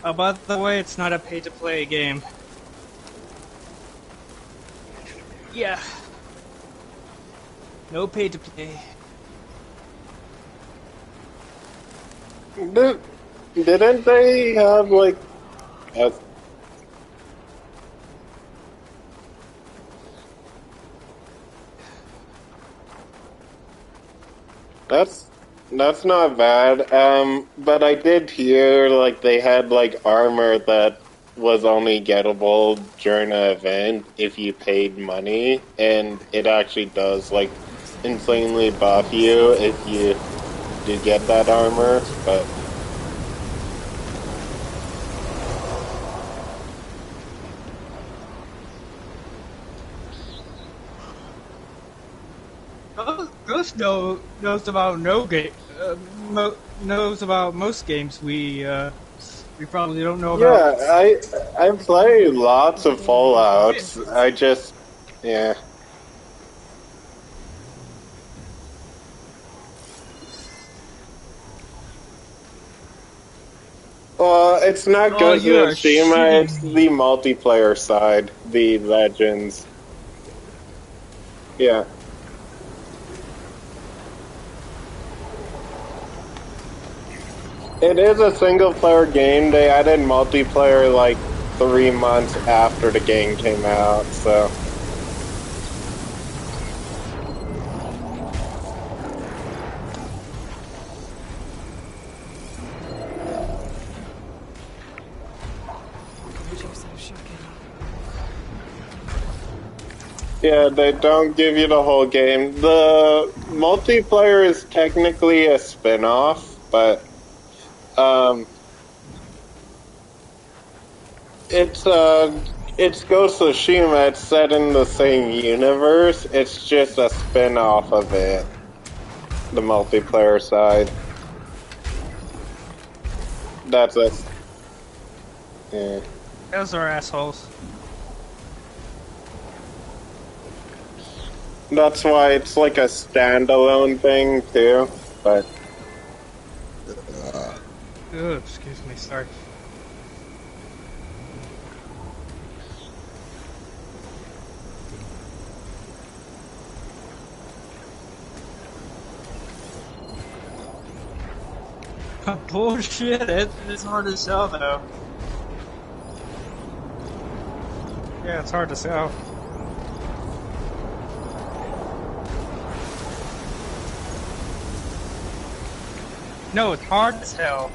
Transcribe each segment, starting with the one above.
By the way, it's not a pay-to-play game. Yeah. No pay-to-play. Didn't they have like a that's not bad. But I did hear like they had like armor that was only gettable during an event if you paid money, and it actually does like insanely buff you if you do get that armor. But Ghost knows about no game. Knows about most games we probably don't know about. yeah, I play lots of Fallouts. I just yeah. Well, it's not Oh, Ghost of you are Tsushima, it's shitting the me. multiplayer side, the Legends. Yeah. It is a single player game. They added multiplayer like 3 months after the game came out, so. Yeah, they don't give you the whole game. The multiplayer is technically a spin-off, but it's Ghost of Tsushima. It's set in the same universe. It's just a spin-off of it. The multiplayer side. That's it. Yeah. Those are assholes. That's why it's like a standalone thing too. But Ugh, excuse me, sorry. Bullshit, it's hard to sell though. Yeah, it's hard to sell. No, it's hard as hell.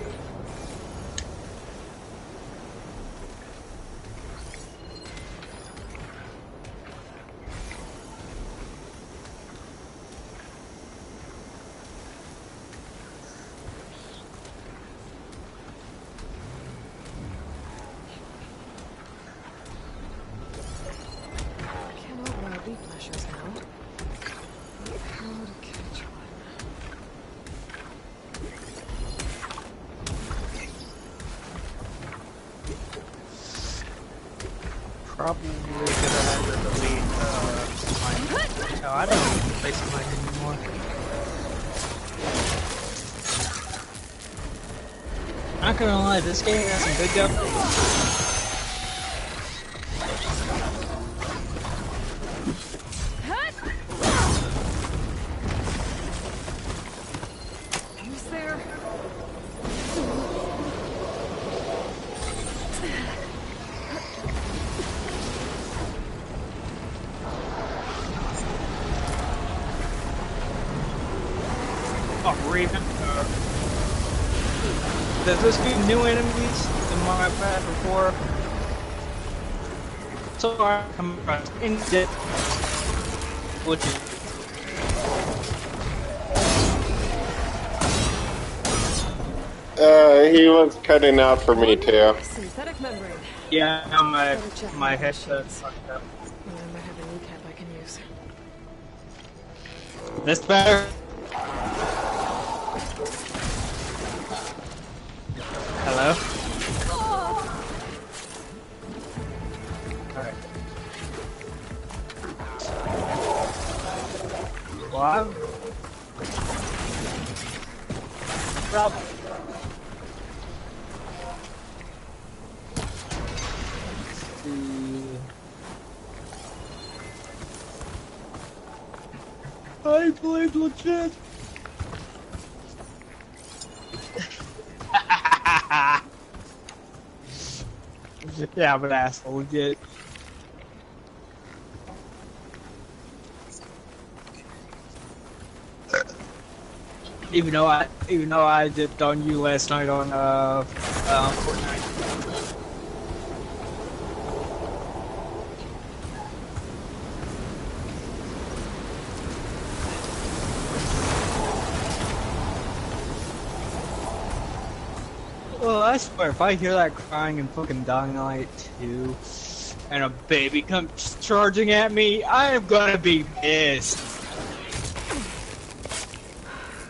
Probably gonna have to delete mine. No, I don't even play mine anymore. Not gonna lie, this game has some big updates. Oh, Raven. Does this be new enemies than what I've had before? So far, come across in depth, which is he was cutting out for me too. Synthetic membrane. yeah, my headset's fucked up. I might have a new cap I can use. This better? Hello? Alright. What? flames legit. Yeah, I'm an asshole legit. Even though I dipped on you last night on Fortnite. Well, I swear, if I hear that crying in fucking Dying Light 2, and a baby comes charging at me, I am gonna be pissed.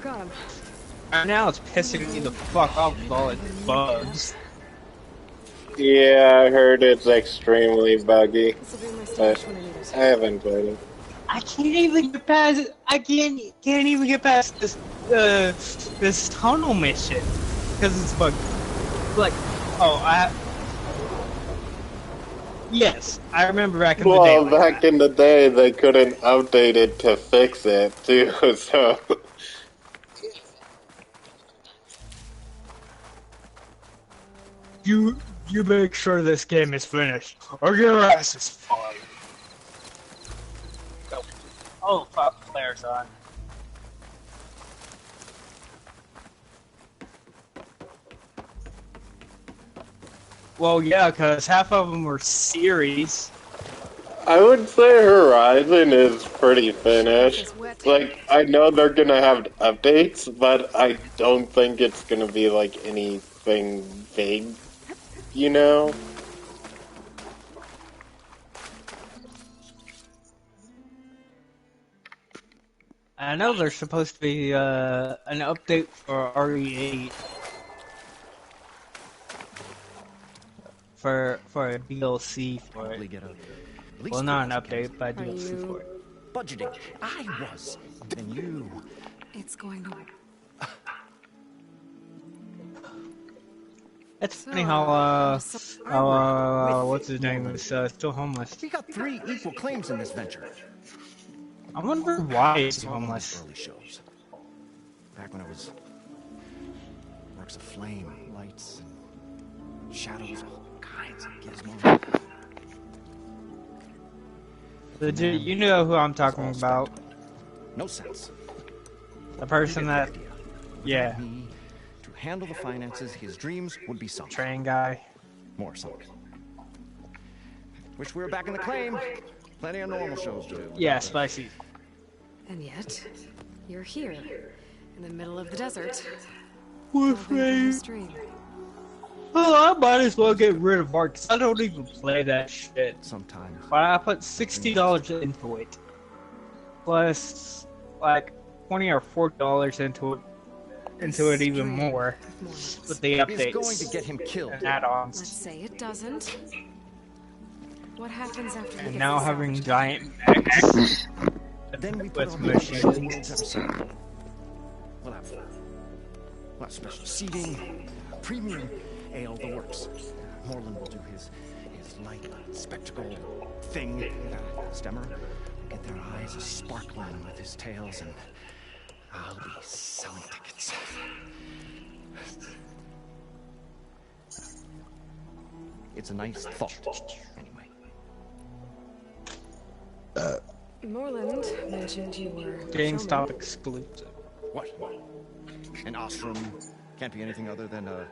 Got him. Right now it's pissing me the fuck off with all its bugs. Yeah, I heard it's extremely buggy. This will be my But stash when I need it. I haven't played it. I can't even get past it. I can't even get past this this tunnel mission because it's buggy. Like, yes, I remember back in the day. Well, like back that. in the day, they couldn't update it to fix it, too, so... You make sure this game is finished, or your ass is fired. Go. Oh fuck, flare's on. Well, yeah, because half of them were series. I would say Horizon is pretty finished. Like, I know they're gonna have updates, but I don't think it's gonna be, like, anything big, you know? I know there's supposed to be an update for RE8 for a DLC for it. Well, not an update, but a DLC for it. Budgeting. I was. And you. It's going to. It's funny how what's his name is still homeless. We got 3 equal claims in this venture. I wonder why he's homeless. Early shows. Back when I was works of flame, lights, and shadows, all kinds of gizmos. Legit, you know who I'm talking about. No sense. The person that, yeah, Me to handle the finances, his dreams would be sunk. train guy. More sunk. Wish we were back in the claim. Plenty of normal shows to do. Yeah, spicy. And yet, you're here, in the middle of the desert. With delving me. through the stream. Oh, I might as well get rid of Ark, 'cause I don't even play that shit. Sometimes. But I put $60 into it. Plus, like, $20 or $40 into it even more. With the Is updates. going to get him killed. And add-ons. Let's say it doesn't. What happens after he And gets now the having salvage? giant mechs. Then we put with on the world's machines. episode. We'll have special seating, premium ale, the works. Moreland will do his light spectacle thing. Stemmer will get their eyes sparkling with his tales, and I'll be selling tickets. It's a nice thought, anyway. Moreland mentioned you were. GameStop showman. exclusive. What? An Ostrom can't be anything other than a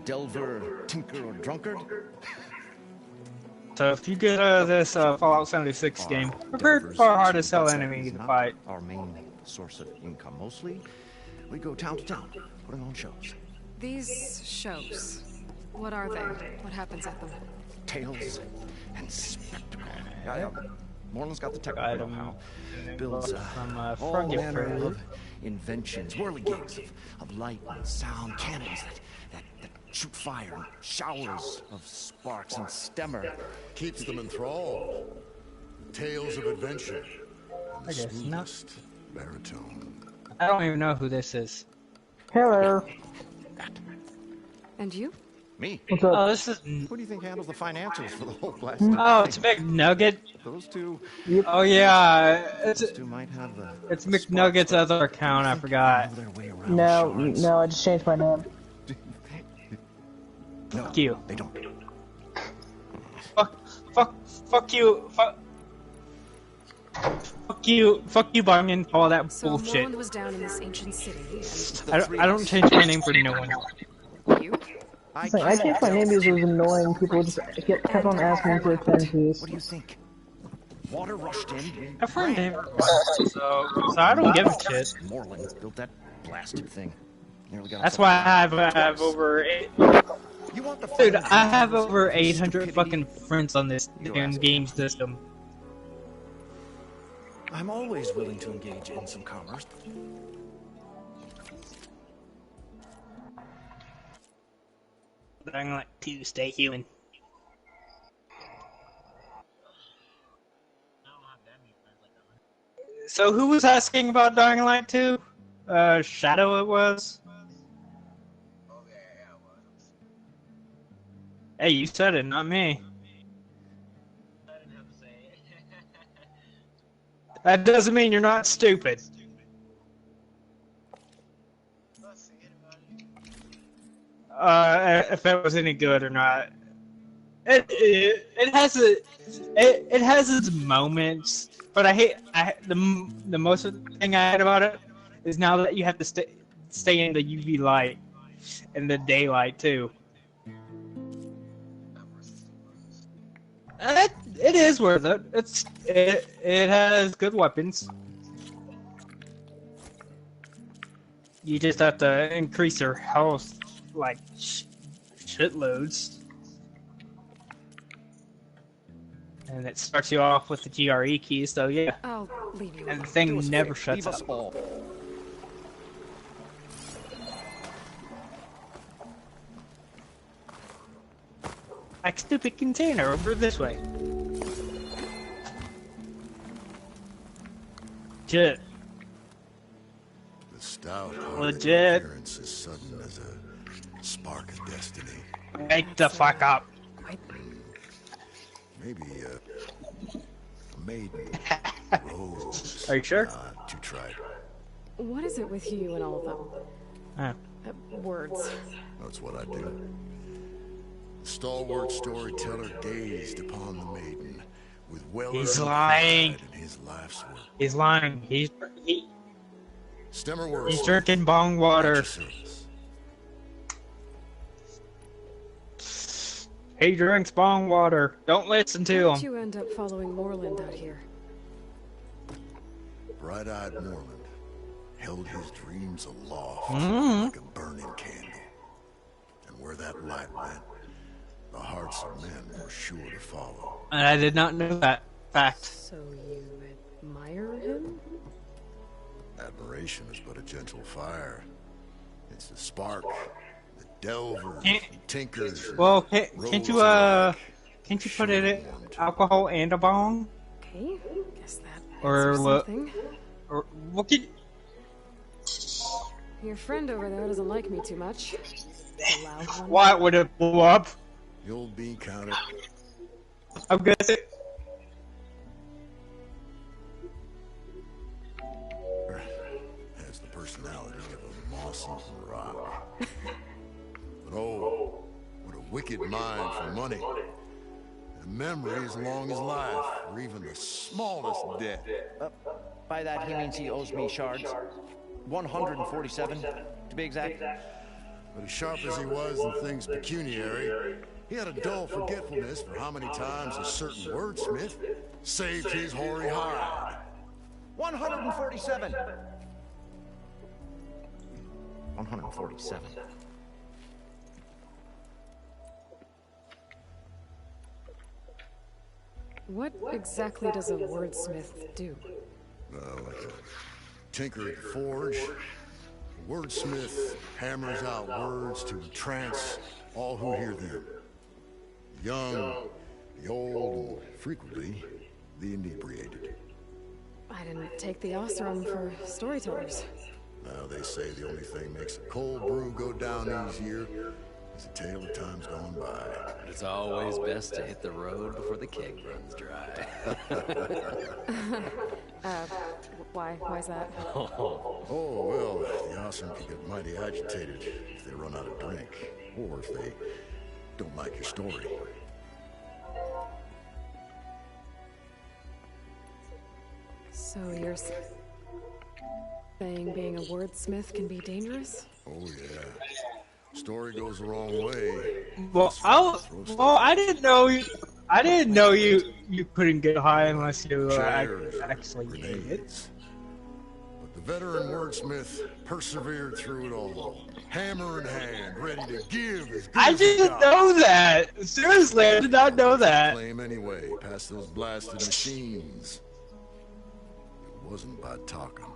delver, tinker, or drunkard? So if you get this Fallout 76 game, prepare Delvers, for a hard to sell that's enemy to not fight. Our main source of income. Mostly, we go town to town, putting on shows. These shows. What are they? What happens at them? Tales and spectacle. Yeah. Moreland's got the technical Item. know-how. Builds From, all Froggy manner Fruit. of inventions, whirligigs of light and sound, cannons that shoot fire, and showers of sparks, and Stemmer. Keeps them enthralled. Tales of adventure. And the I guess not. smoothest baritone. I don't even know who this is. Hello. And you? Me? What's up? Oh, this is. Who do you think handles the financials for the whole blasted Oh, it's thing? McNugget. Those two. Oh yeah, Those two might have the. it's the sparks, McNugget's but other do account. you I think forgot. they know their way around No, shards? no, I just changed my name. No, Fuck you. they don't. Fuck you. Fuck you, Bungin. All that So bullshit. Morland was down in this ancient city, I don't change my name for no one. and you? It's like, I changed my name because it was annoying. People just kept on asking me for attendees. What do you think? Water rushed in. My friend never so I don't give a shit. Morland built that blasted thing. Nearly got That's us why up. I have over. You want the Dude, final I have details over of this 800 stupidity? fucking friends on this You damn ask. game system. I'm always willing to engage in some commerce. Dying Light 2, stay human. So who was asking about Dying Light 2? Shadow it was? Hey, you said it, not me. That doesn't mean you're not stupid. If it was any good or not. It has its moments, but the most thing I hate about it is now that you have to stay in the UV light and the daylight too. It is worth it. It has good weapons. You just have to increase your health like shitloads. And it starts you off with the GRE key, so yeah. I'll leave you. And the thing Do us a never favor, shuts leave us up. all. Like stupid container over this way. Legit. The stout Legit. appearance is sudden as a spark of destiny. Wake the fuck up. Maybe a maiden rose. Are you sure? Too tried. What is it with you and all of them? Oh. Words. That's what I do. The stalwart storyteller gazed upon the maiden with well He's lying. in his life's work. He's lying. He's Stemmer words. drinking bong water. He drinks bong water. Don't listen How to did him. you end up following Morland out here? Bright-eyed Morland held his dreams aloft Mm-hmm. like a burning candle. And where that light went, the hearts of men were sure to follow. And I did not know that fact. So you admire him? Admiration is but a gentle fire. It's the spark that delvers Can't- and tinkers. and Well, can't you rolls can't you put it in alcohol and a bong? Okay, guess that Or answers what? something. Or what can? Your friend over there doesn't like me too much. The loud one. Why would it blow up? The old bean counter. I'm guessing. Has the personality of a moss-eaten rock. But oh, what a wicked mind for money. And a memory as long as life, or even the smallest debt. By that, he means he owes me shards. 147, to be exact. But as sharp as he was in things pecuniary, he had a dull forgetfulness for how many times a certain wordsmith saved his hoary hide. 147. 147. What exactly does a wordsmith do? Like a tinker at the forge. A wordsmith hammers out words to entrance all who hear them. The young, the old, and frequently the inebriated. I didn't take the Oseram for storytellers. Now they say the only thing makes a cold brew go down easier It's a tale of times gone by. It's always best to hit the road before the keg runs dry. Why's that? Oh, well, the Awesome can get mighty agitated if they run out of drink, or if they don't like your story. So you're saying being a wordsmith can be dangerous? Oh, yeah. Story goes the wrong way. Well, I didn't know you. I didn't know you couldn't get high unless you actually ate it. Grenades. But the veteran wordsmith persevered through it all, hammer in hand, ready to give as good I as he didn't got. know that. Seriously, I did not know that. Claim anyway, past those blasted machines. It wasn't by talking.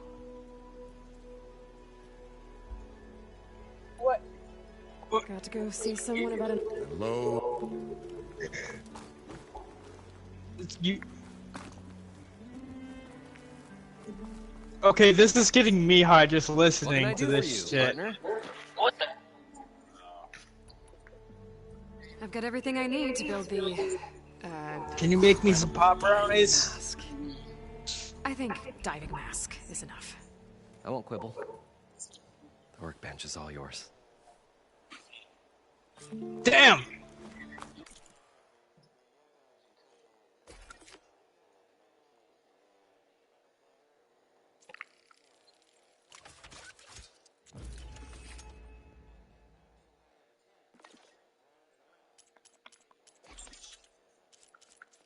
Got to go see someone about an... Hello? You. Okay, this is getting me high just What can I listening do to for this you, shit. partner? I've got everything I need to build the... Can you make me some pop brownies? mask. I think diving mask is enough. I won't quibble. The workbench is all yours. Damn!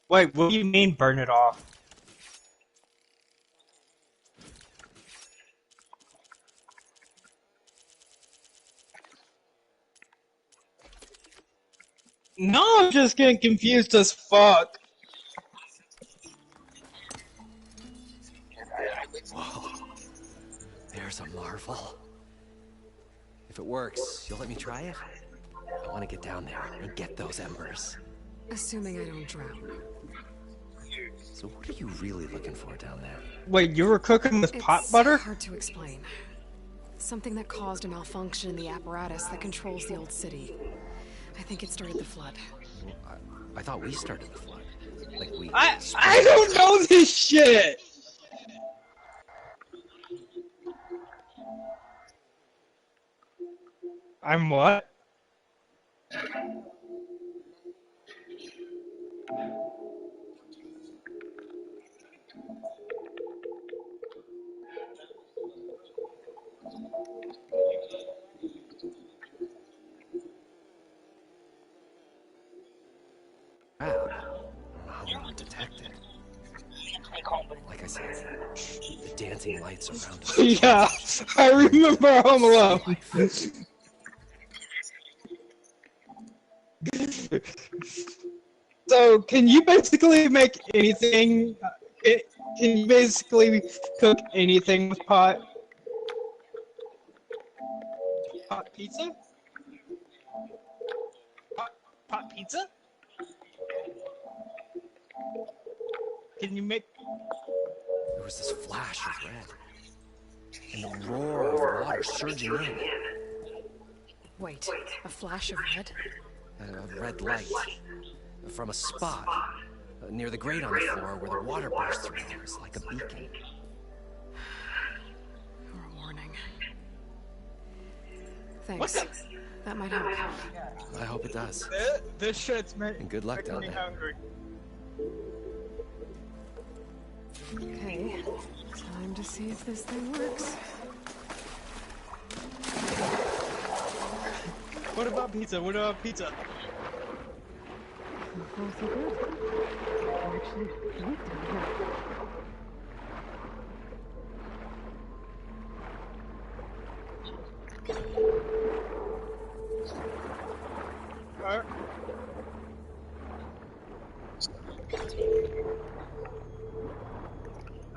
Wait, what do you mean burn it off? No, I'm just getting confused as fuck. Whoa. There's a marvel. If it works, you'll let me try it? I want to get down there and get those embers. Assuming I don't drown. So what are you really looking for down there? Wait, you were cooking with pot It's butter? hard to explain. Something that caused a malfunction in the apparatus that controls the old city. I think it started the flood. I thought we started the flood. Like we... I don't know this shit! I'm what? Wow. I don't know how we were detected. Like I said, the dancing lights around us. Yeah, I remember Home Alone. So, can you basically make anything? Can you basically cook anything with pot? Pot pizza? Pot pizza? Can you make? There was this flash of red, and the roar of the water surging in. Wait, a flash of red? A red light from a spot near the grate on the floor where the water burst through. It was like a beacon. Or a warning. Thanks. That might help. I hope it does. This shit's meant. And good luck down me there. hungry. Okay, time to see if this thing works. What about pizza? What about pizza? So far, so good. I actually like down here.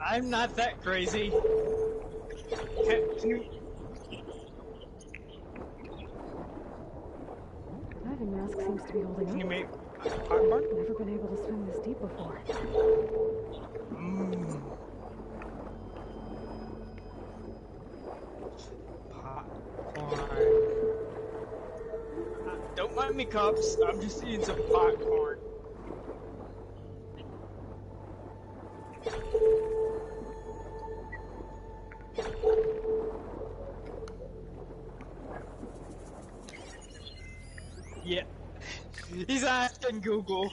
I'm not that crazy. Can you... Diving mask seems to be holding Can you up. make pot bar? Never been able to swim this deep before. Popcorn. Don't mind me, cops. I'm just eating some popcorn. Yeah. He's asking Google.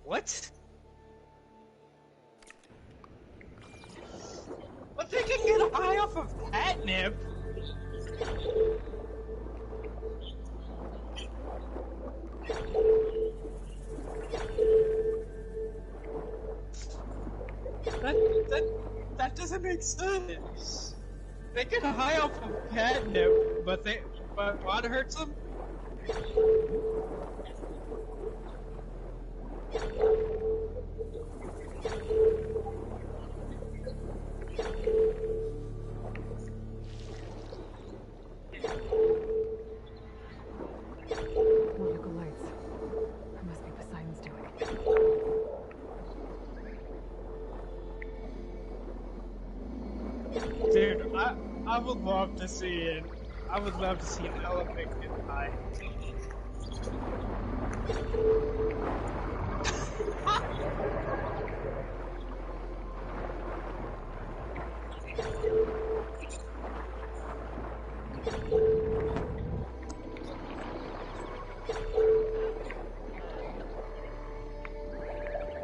What? But they can get high off of catnip. That doesn't make sense. They get high off of catnip, but what hurts them? Nautical lights. That must be Poseidon's doing. Dude, I would love to see it. I would love to see an elephant get high.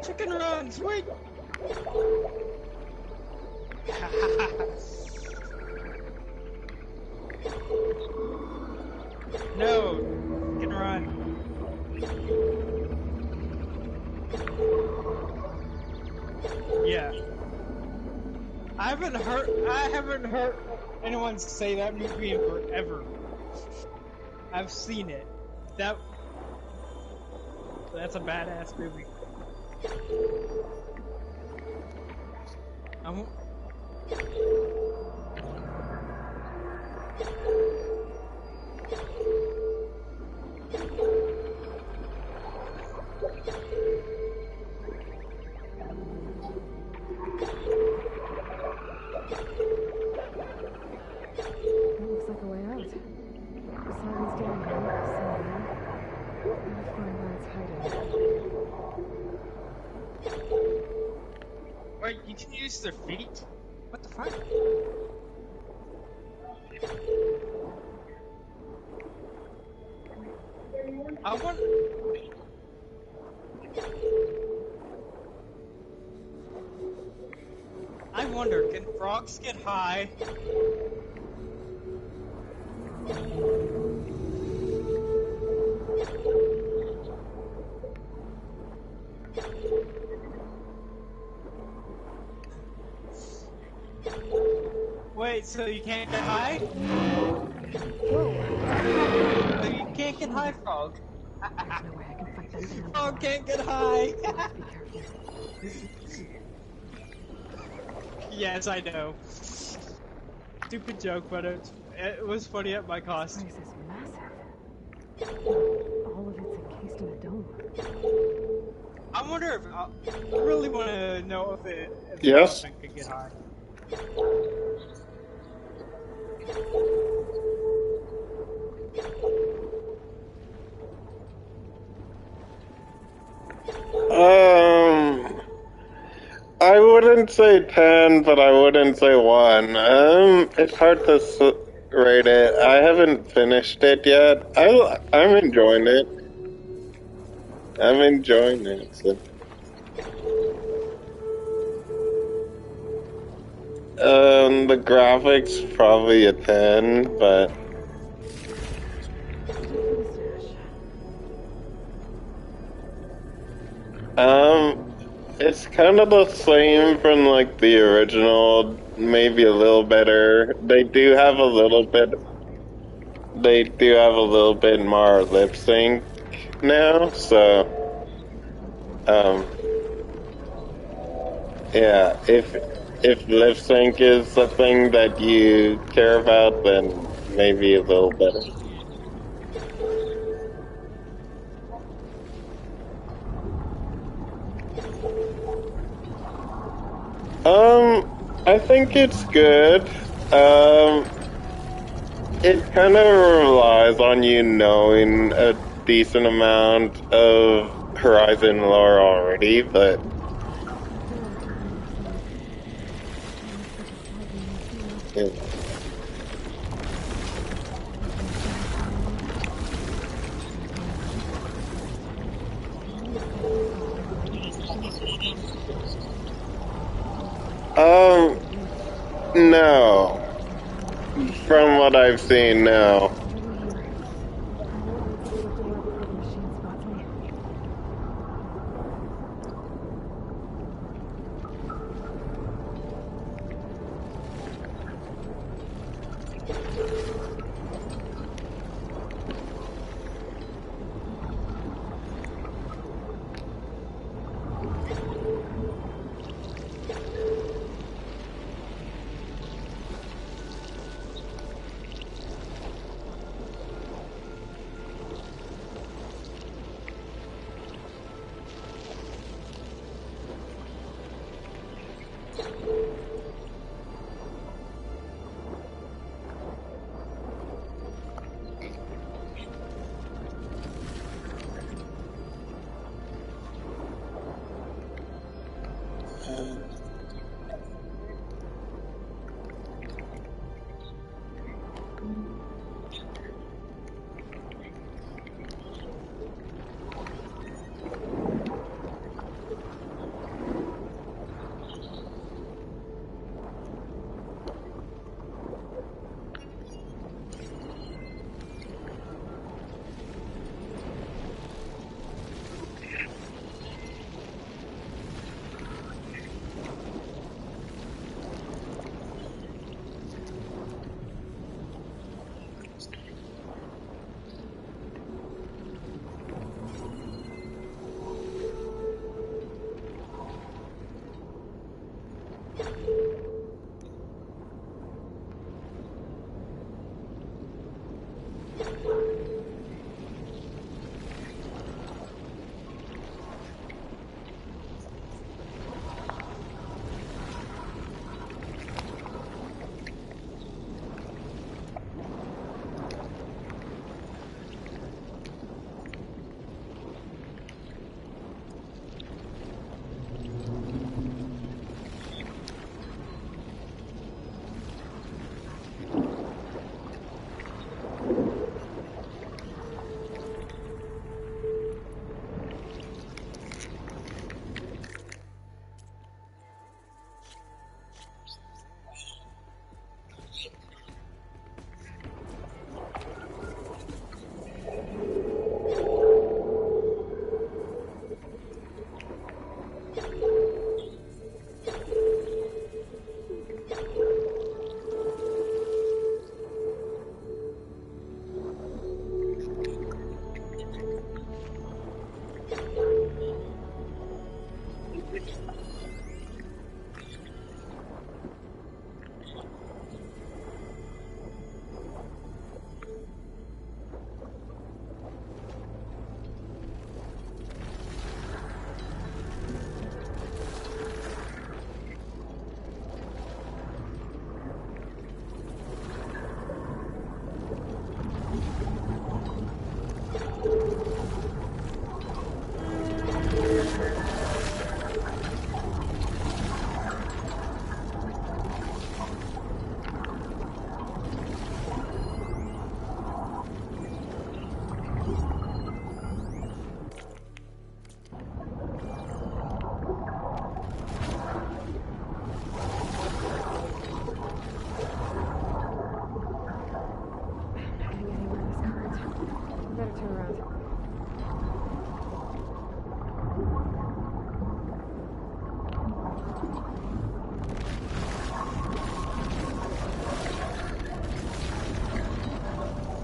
Chicken runs, wait! No, can run. Yeah. I haven't heard anyone say that movie in forever. I've seen it. That's a badass movie. That looks like a way out. Poseidon's down here, somewhere. Gotta find where it's hiding. Wait, you can use their feet? What the fuck? I wonder, can frogs get high? Wait, so you can't get high? Whoa! So you can't get high, frog. There's no way I can fight that thing. Frog can't get high. Be careful. Yes, I know. Stupid joke, but it was funny at my cost. This place is massive. All of it's encased in a dome. I wonder if I really want to know if Yes? the elephant could get high. I wouldn't say 10, but I wouldn't say 1. It's hard to rate it. I haven't finished it yet. I'm enjoying it. I'm enjoying it. So. The graphics probably a 10, but it's kind of the same from like the original, maybe a little better. They do have a little bit more lip sync now, so yeah, if lip sync is something that you care about, then maybe a little better. I think it's good. It kind of relies on you knowing a decent amount of Horizon lore already, but no. From what I've seen, no.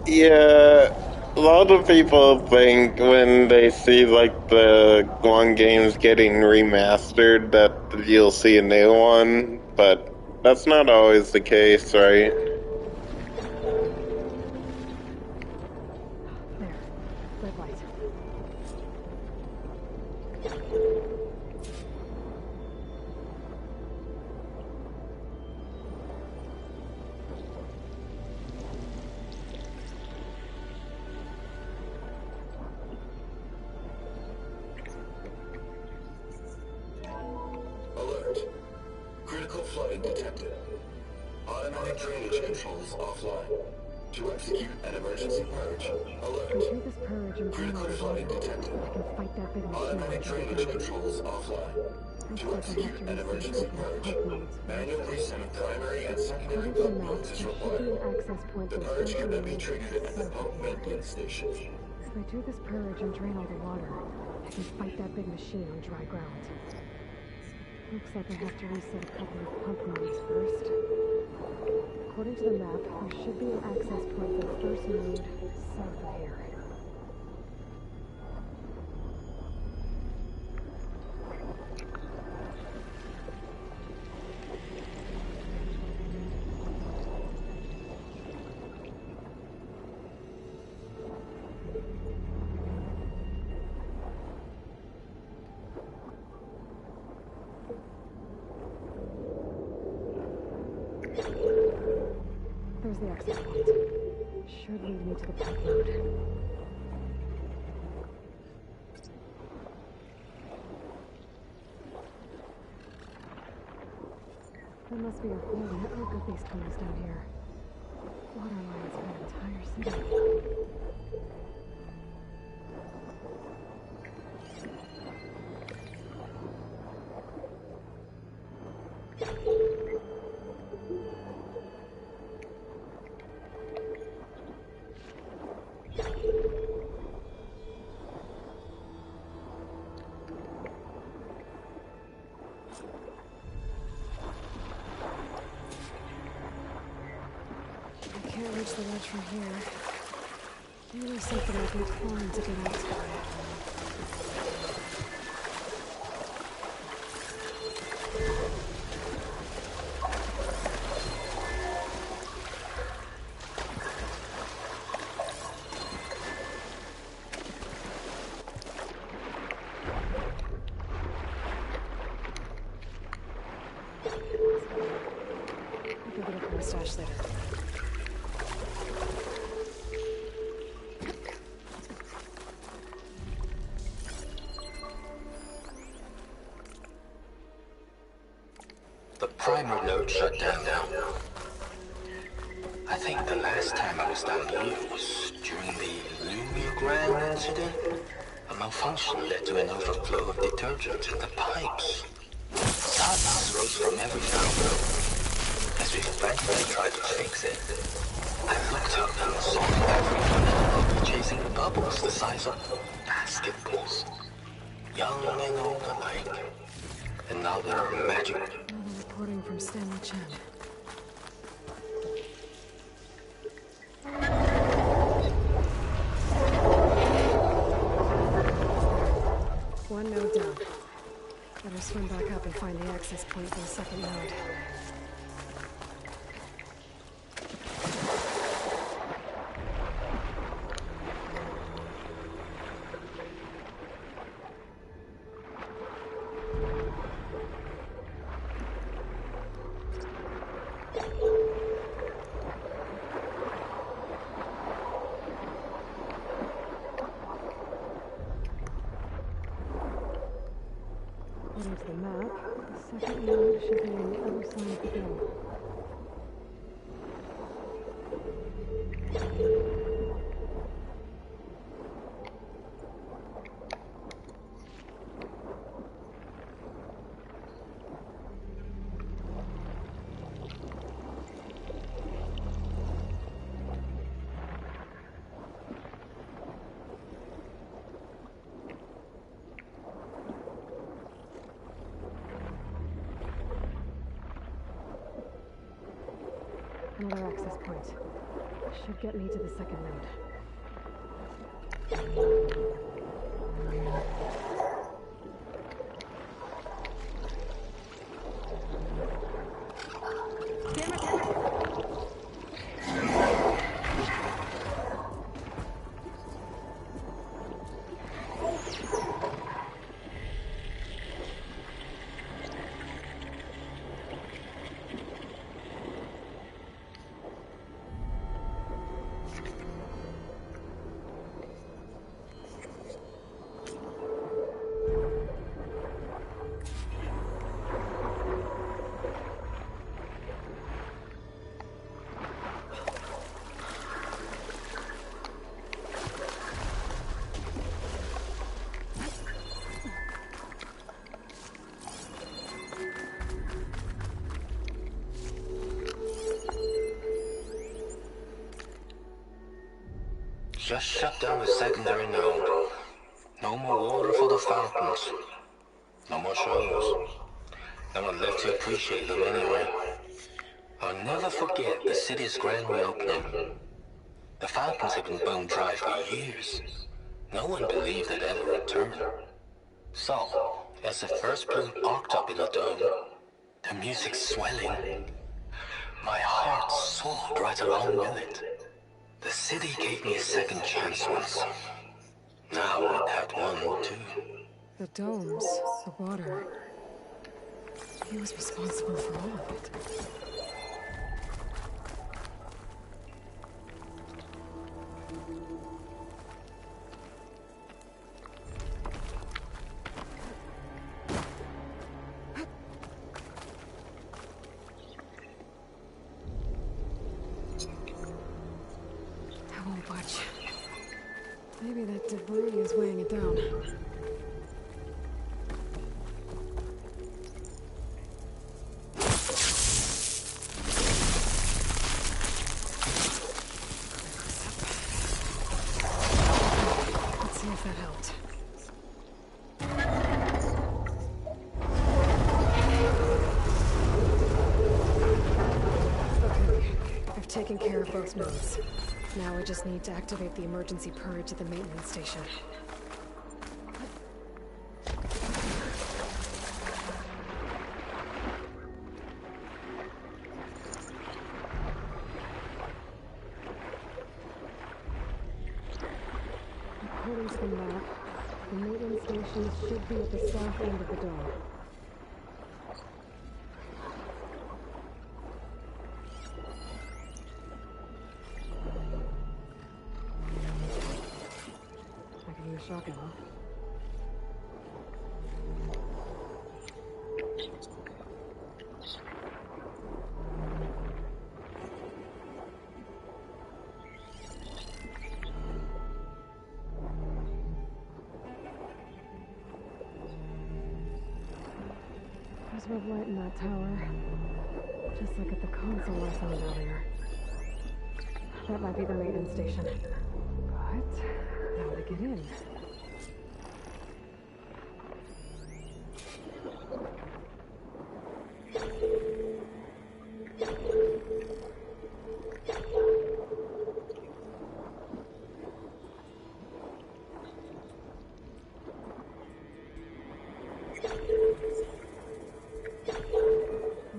Yeah, A lot of people think when they see like the one games getting remastered that you'll see a new one, but that's not always the case, right? There. Red light. Alert. Critical flooding detected. Automatic drainage controls offline. To execute an emergency purge, alert. Complete this purge and Critical flooding detected. I can fight that big machine. Automatic drainage controls offline. To execute an emergency purge, manual reset of primary and secondary pump modes is required. The purge cannot be triggered at the pump maintenance station. If I do this purge and drain all the water, I can fight that big machine on dry ground. Looks like I have to reset a couple of pump modes first. According to the map, there should be an access point for the first node south of here. There's the access point. Should lead me to the pump node. There must be a whole network of these tunnels down here. Water lines for an entire city. I can't reach the ledge from here. Maybe something I can climb to get out. I can get up my stash later. The primer node shut down now. I think the last time I was down here was during the Lumia Grand incident. A malfunction led to an overflow of detergent in the pipes. Suds rose from every valve. As we frantically tried to fix it, I looked up and saw everyone chasing the bubbles the size of basketballs. Young and old alike. Another magic. Reporting from Stanley Chen. One node down. Better swim back up and find the access point for the second node. According to the map, the second node should be on the other side of the bill. Another access point. Should get me to the second node. Just shut down the secondary node. No more water for the fountains. No more shows. No one left to appreciate them anyway. I'll never forget the city's grand reopening. The fountains had been bone dry for years. No one believed they'd ever return. So, as the first bloom arced up in the dome, the music swelling, my heart soared right along with it. The city gave me a second chance once. Now it had one too. The domes, the water. He was responsible for all of it. I won't budge. Maybe that debris is weighing it down. Taking care of both nodes. Now we just need to activate the emergency purge at the maintenance station. According to the map, the maintenance station should be at the south end of the dome. Shotgun. There's red light in that tower, just like at the console I found earlier. That might be the maintenance station. But how to get in?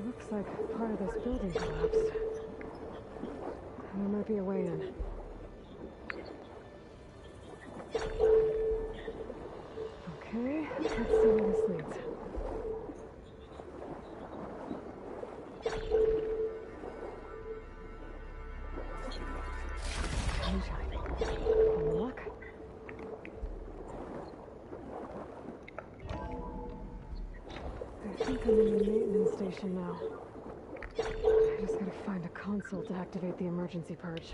Looks like part of this building collapsed. There might be a way in. Okay, let's see where this leads. Luck. I think I'm in the maintenance station now. I just gotta find a console to activate the emergency purge.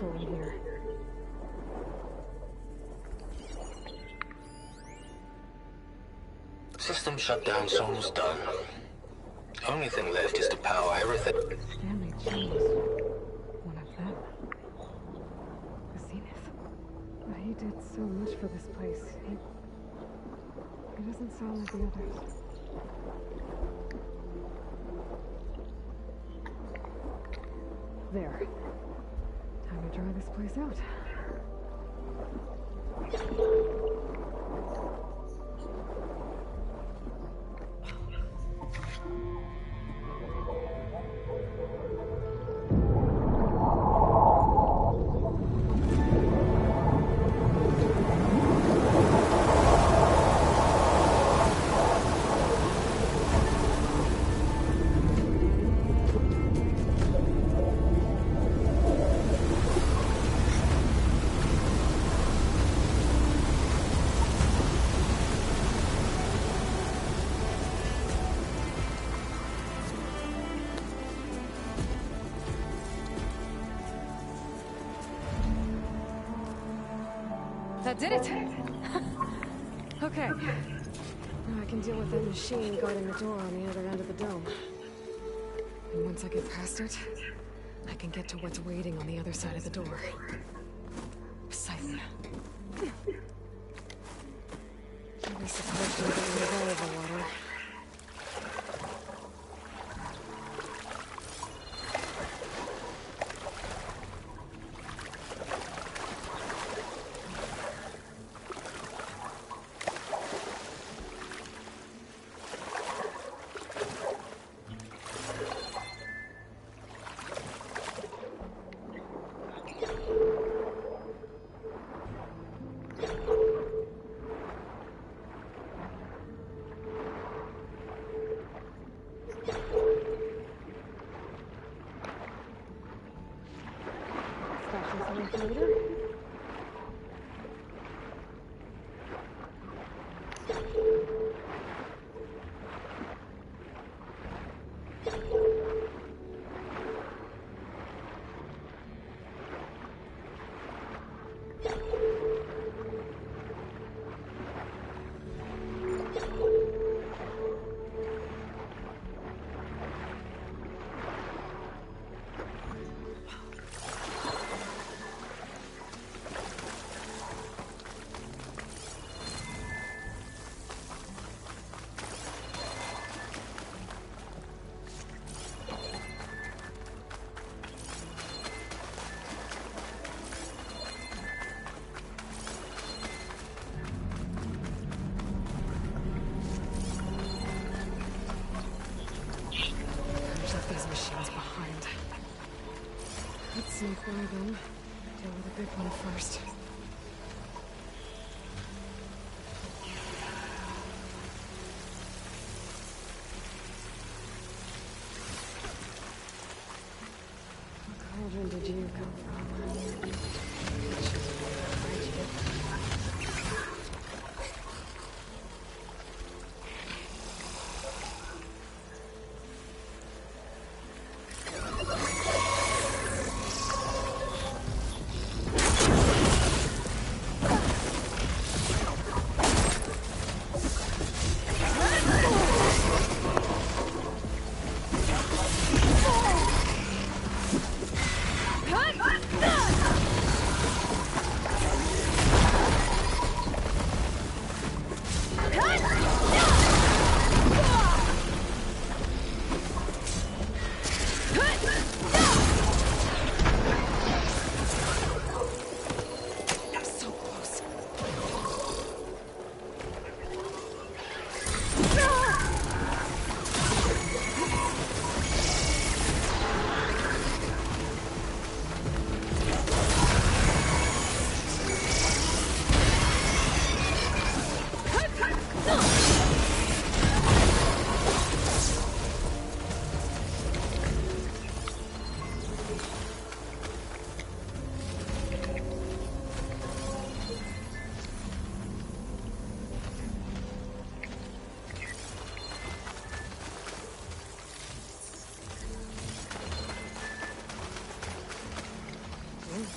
console in here. System shutdown's almost done. Only thing left is to power everything. Stanley Jones. One of them. The Zenith. But he did so much for this place. He doesn't sound like the others. There. Time to dry this place out. That did it! Okay. Now I can deal with that machine guarding the door on the other end of the dome. And once I get past it, I can get to what's waiting on the other side of the door. Poseidon. At least it's hopefully getting rid of all of the water. Sneak by them. Deal with the big one first. What cauldron did you come from?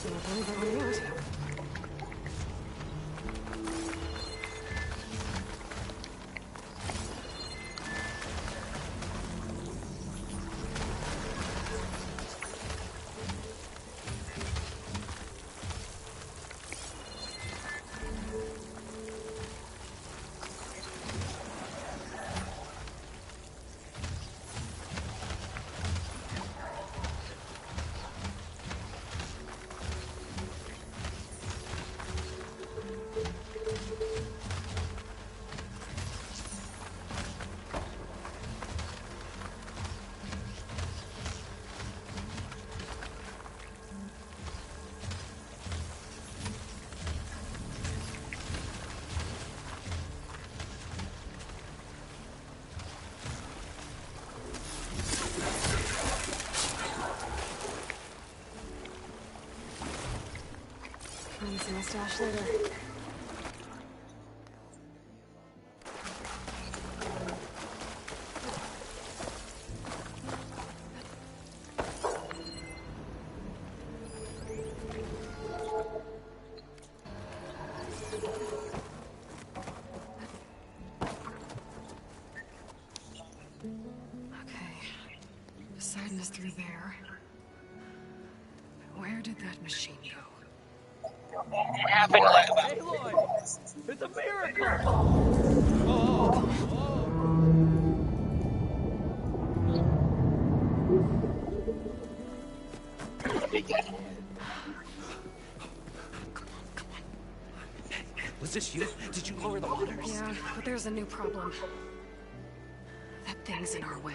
Not really going out. Find some stash later. Okay. Poseidon is through there. Where did that machine go? Aloy! It's a miracle! Was this you? Did you lower the waters? Yeah, but there's a new problem. That thing's in our way.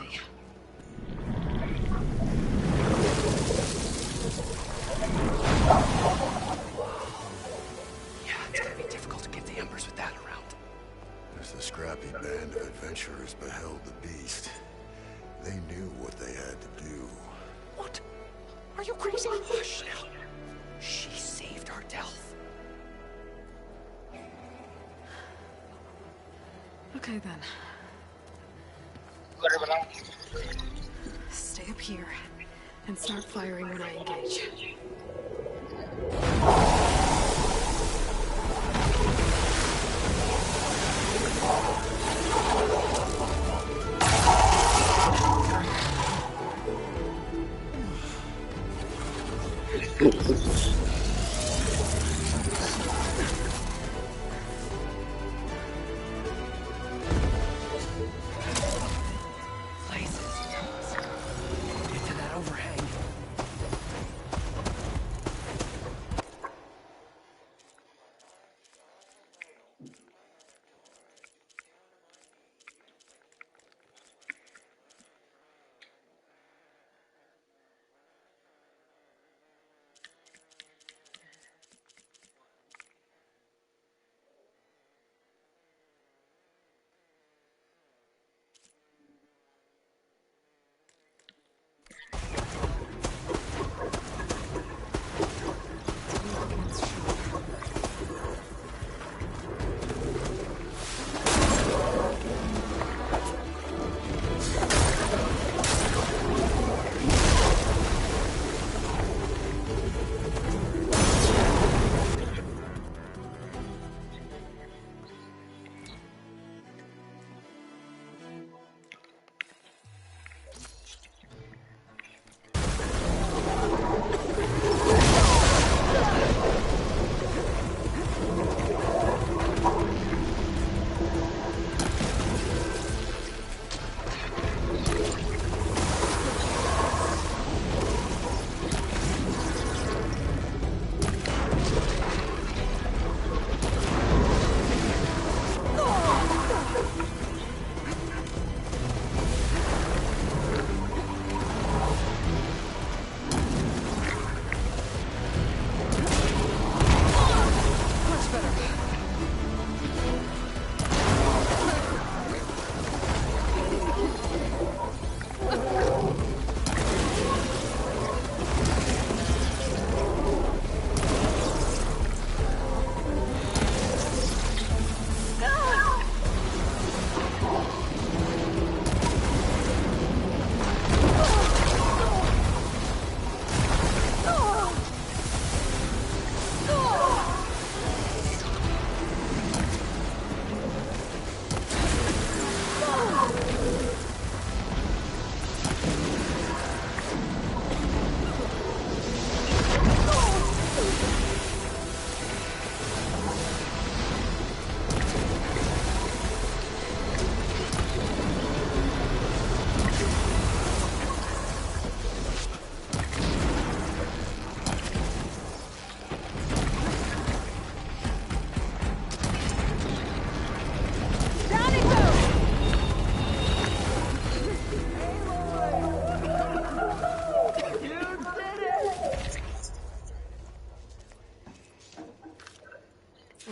Yeah, it's gonna be difficult to get the embers with that around. As the scrappy band of adventurers beheld the beast, they knew what they had to do. What? Are you crazy? Hush now. She saved our Delph. Okay then. Stay up here and start firing when I engage. Into that overhang.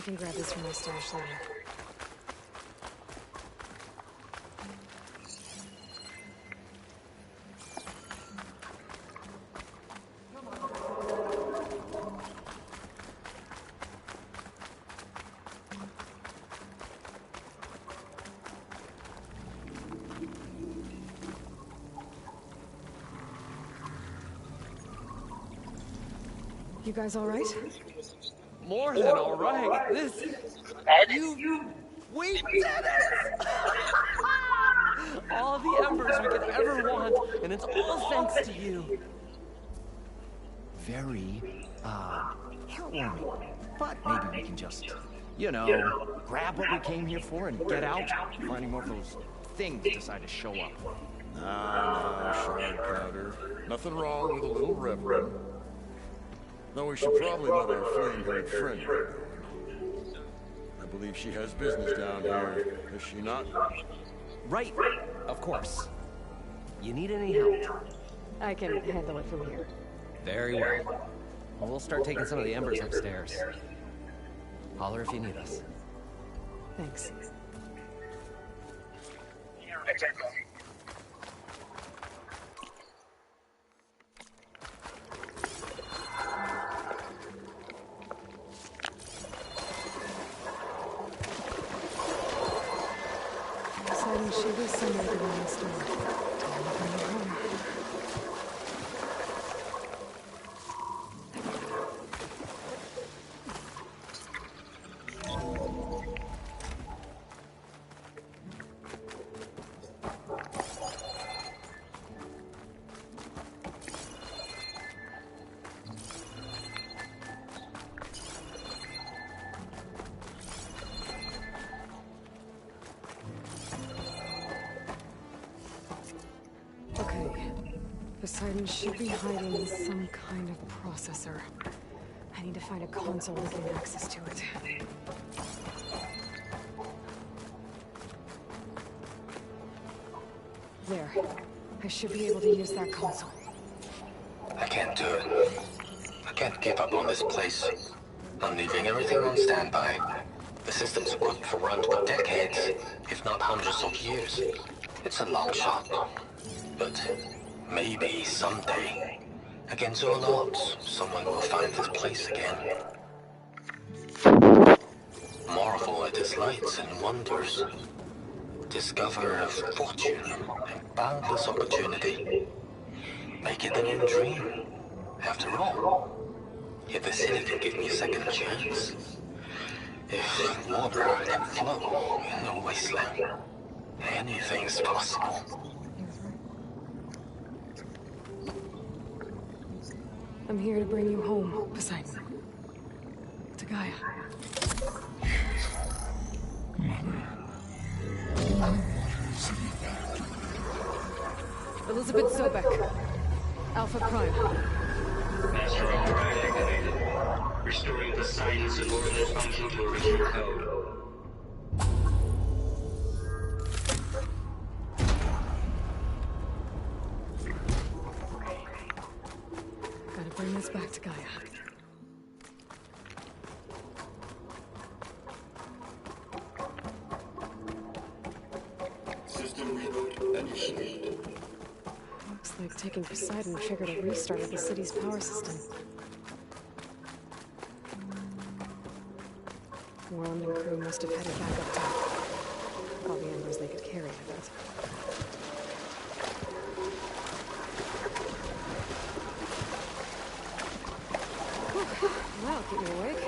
can grab this from my stash later. You guys all right? More than all right. This... You... Wait, Dennis! All the embers we could ever want, and it's all thanks to you. Very, heartwarming. But maybe we can just, you know, grab what we came here for and get out before any more of those things decide to show up. Nah, Shard Powder. Nothing wrong with a little reverend. Though we should probably let our flame-haired friend know. I believe she has business down here, is she not? Right, of course. You need any help? I can handle it from here. Very well. Well, we'll start taking some of the embers upstairs. Holler if you need us. Thanks. Poseidon should be somewhere behind the store. Time to bring it home. Okay. Poseidon should be hiding in some kind of processor. I need to find a console to gain access to it. There. I should be able to use that console. I can't do it. I can't keep up on this place. I'm leaving everything on standby. The system's worked for run for decades, if not hundreds of years. It's a long shot. But maybe someday, against all odds, someone will find this place again. Marvel at its lights and wonders. Discover a fortune and boundless opportunity. Make it a new dream. After all, if the city can give me a second chance, if water can flow in a wasteland, anything's possible. I'm here to bring you home, Poseidon. To Gaia. Elizabeth Sobek. Alpha Prime. Master override activated. Restoring Poseidon's subordinate function to original code. Gotta bring this back to Gaia. System reboot initiated. Looks like taking Poseidon triggered a restart of the city's power system. Moreland and crew must have headed back up top. All the embers they could carry, I bet. That'll keep me awake.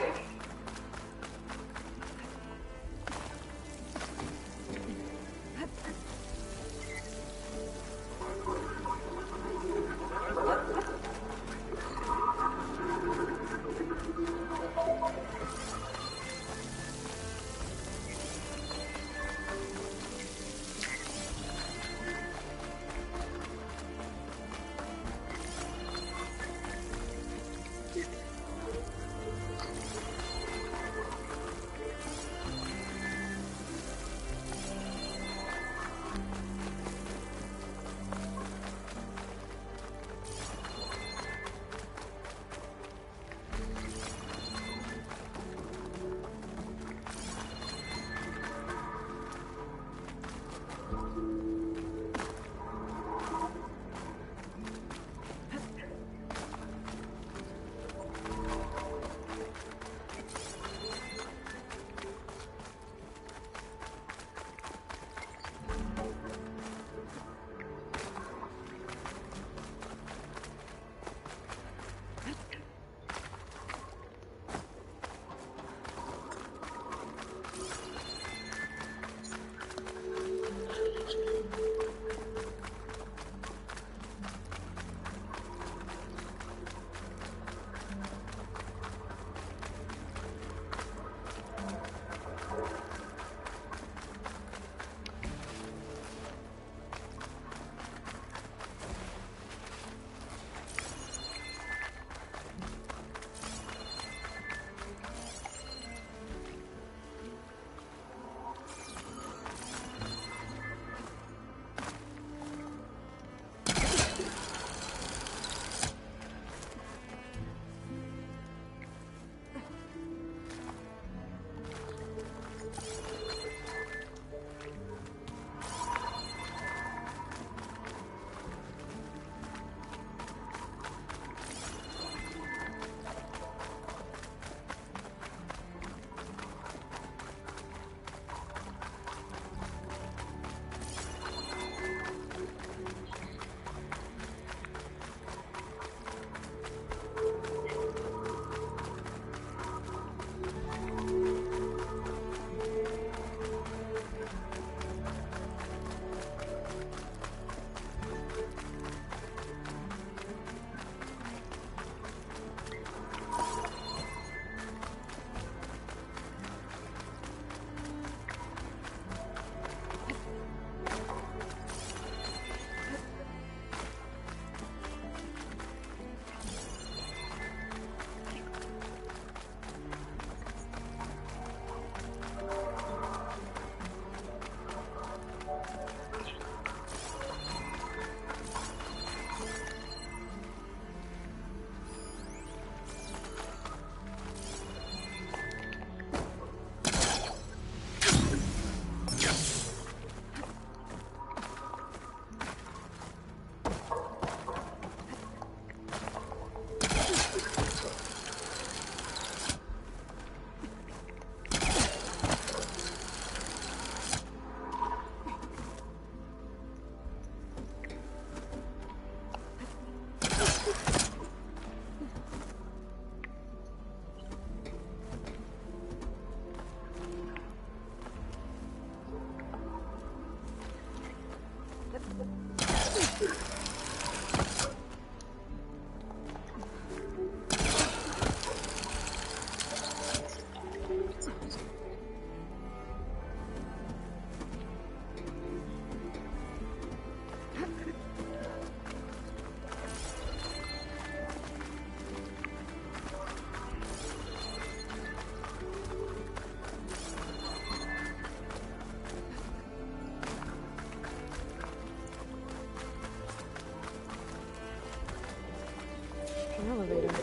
An elevator.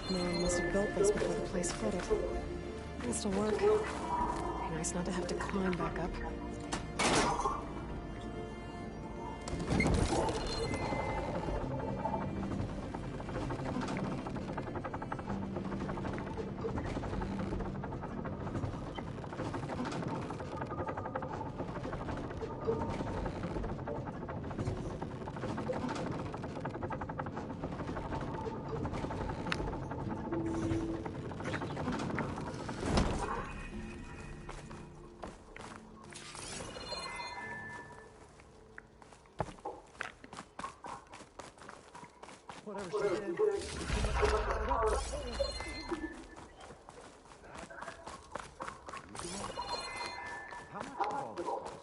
Man must have built this before the place flooded. It'll still work. Be nice not to have to climb back up. Whatever she did. How much of all this cost?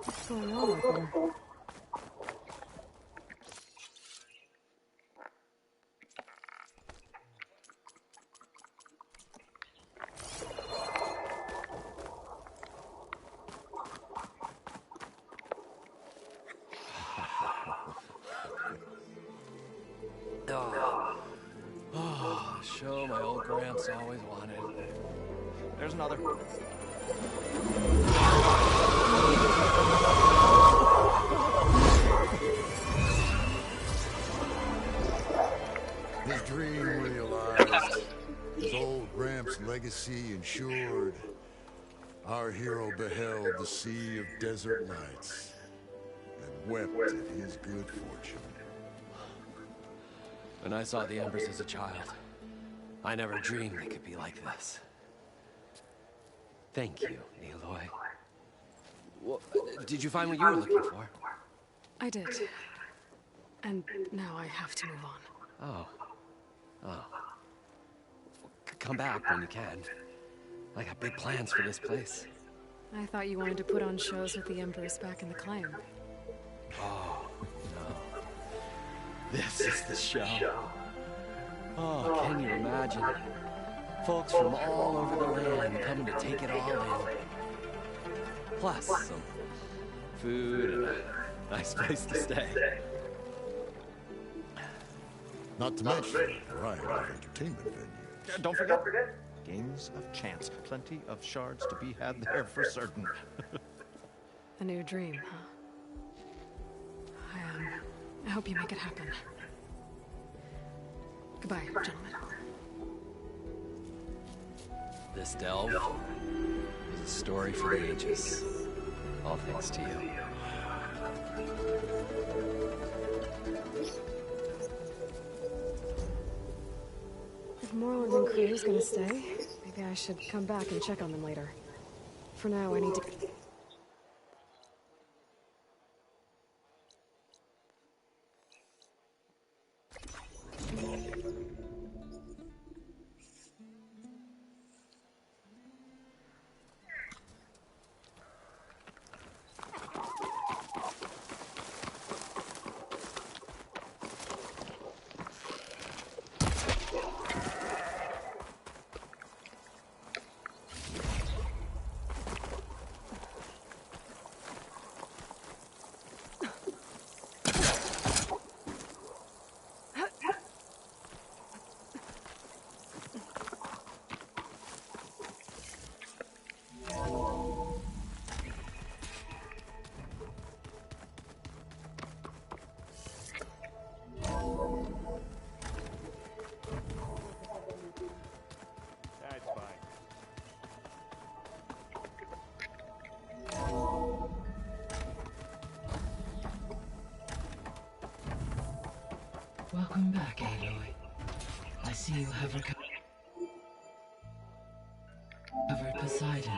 What's going on out there? Oh, show my old Gramps always wanted. There's another. His dream realized, his old Gramps' legacy ensured. Our hero beheld the sea of desert lights and wept at his good fortune. When I saw the Embers as a child, I never dreamed they could be like this. Thank you, Aloy. Well, did you find what you were looking for? I did. And now I have to move on. Oh. Oh. Come back when you can. I got big plans for this place. I thought you wanted to put on shows with the Empress back in the claim. Oh, no. This is the show. Oh, can you imagine? Folks from all over the land coming to take it all in. Plus, some food and a nice place to stay. Not to mention a variety of entertainment venues. Don't forget. Games of chance. Plenty of shards to be had there for certain. A new dream, huh? I hope you make it happen. Goodbye, gentlemen. This delve is a story for the ages. All thanks to you. If Moreland and Crew's gonna stay, maybe I should come back and check on them later. For now, I need to... Welcome back, Aloy. I see you have recovered Poseidon.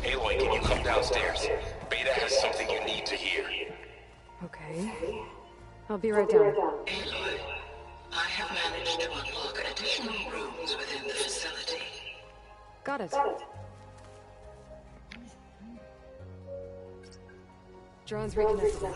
Aloy, can you come downstairs? Beta has something you need to hear. Okay. I'll be right down. Aloy, I have managed to unlock additional rooms within the facility. Got it. Drone's reconnected.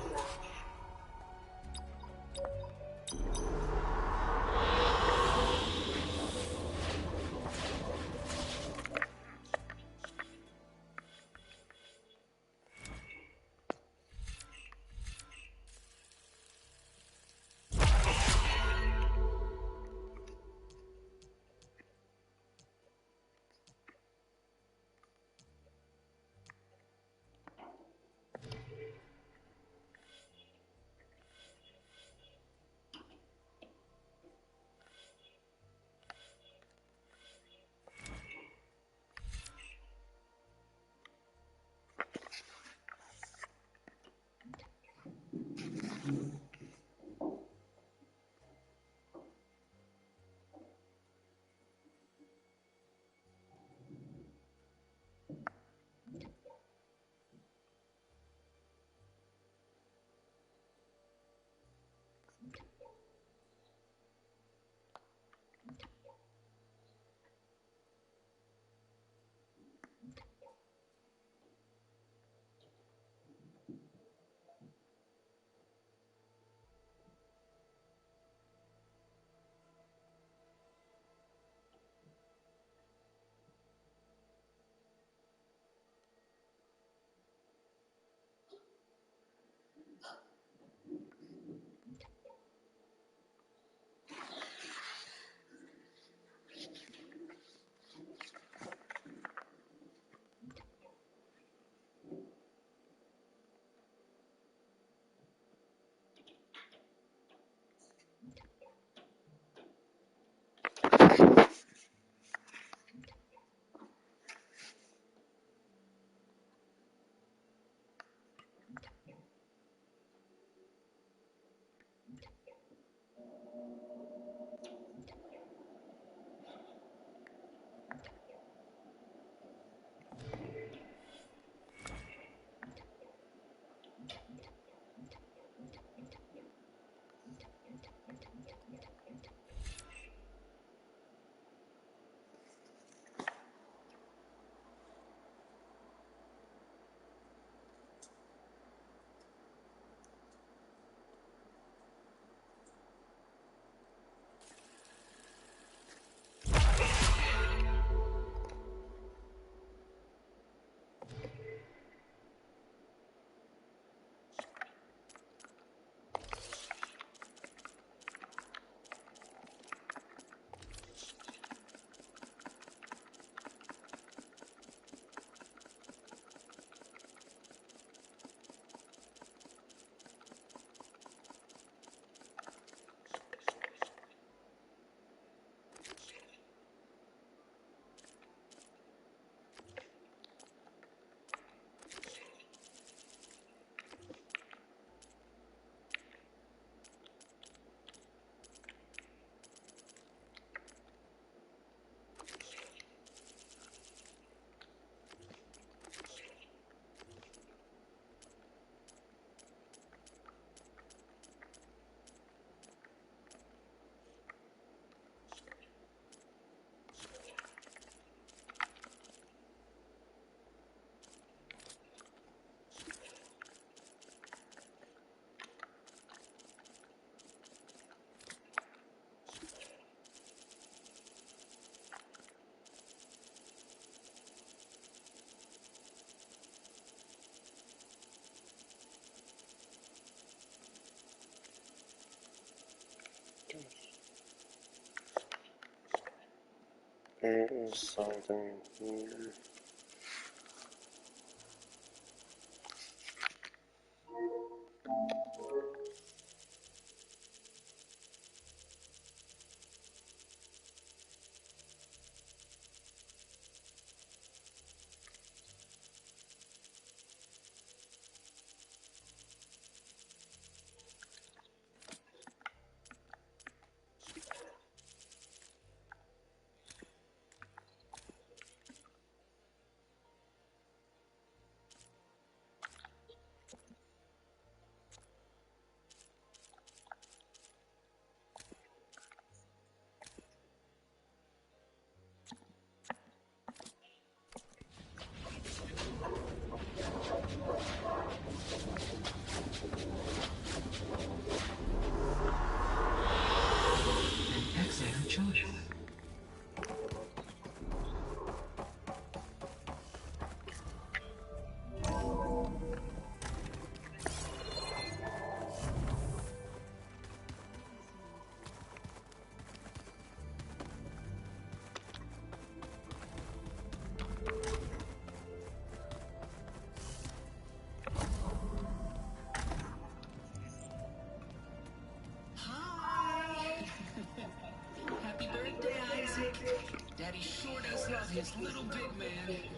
There is something here.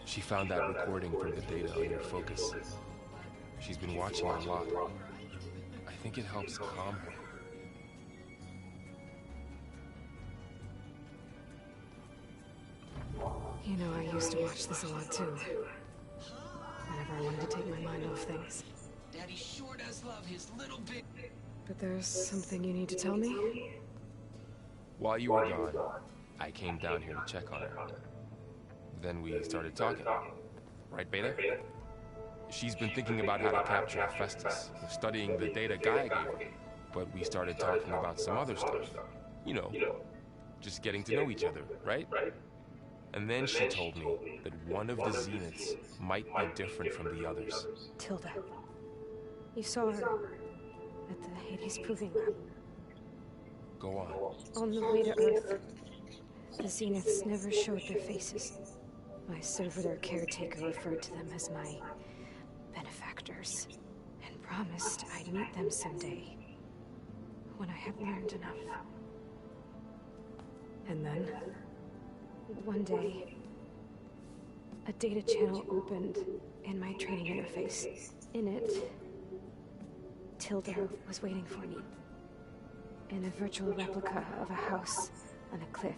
She found that recording from the data on your focus. She's been watching a lot. I think it helps calm her. You know, I used to watch this a lot too. Whenever I wanted to take my mind off things. Daddy sure does love his little bit. But there's something you need to tell me? While you were gone, I came down here to check on her. Then we started talking. Right, Beta? She's been thinking about how to capture Hephaestus, studying the data Gaia gave her. But we started talking about some other stuff. You know, just getting to know each other, right? And then she told me that one of the Zeniths might be different from the others. Tilda. You saw her at the Hades Proving Lab. Go on. On the way to Earth, the Zeniths never showed their faces. My servitor caretaker referred to them as my benefactors, and promised I'd meet them someday, when I had learned enough. And then, one day, a data channel opened in my training interface. In it, Tilda was waiting for me, in a virtual replica of a house on a cliff,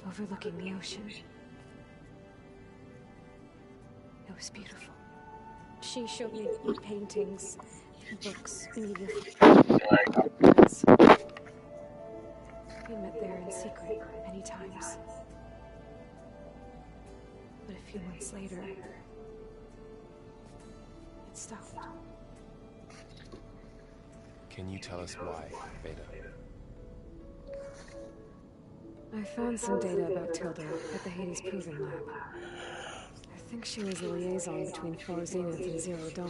overlooking the ocean. It was beautiful. She showed me paintings, books, media. We met there in secret many times. But a few months later, it stopped. Can you tell us why, Beta? I found some data about Tilda at the Hades Proving Lab. I think she was a liaison between 4 Zenith and 0 Dawn.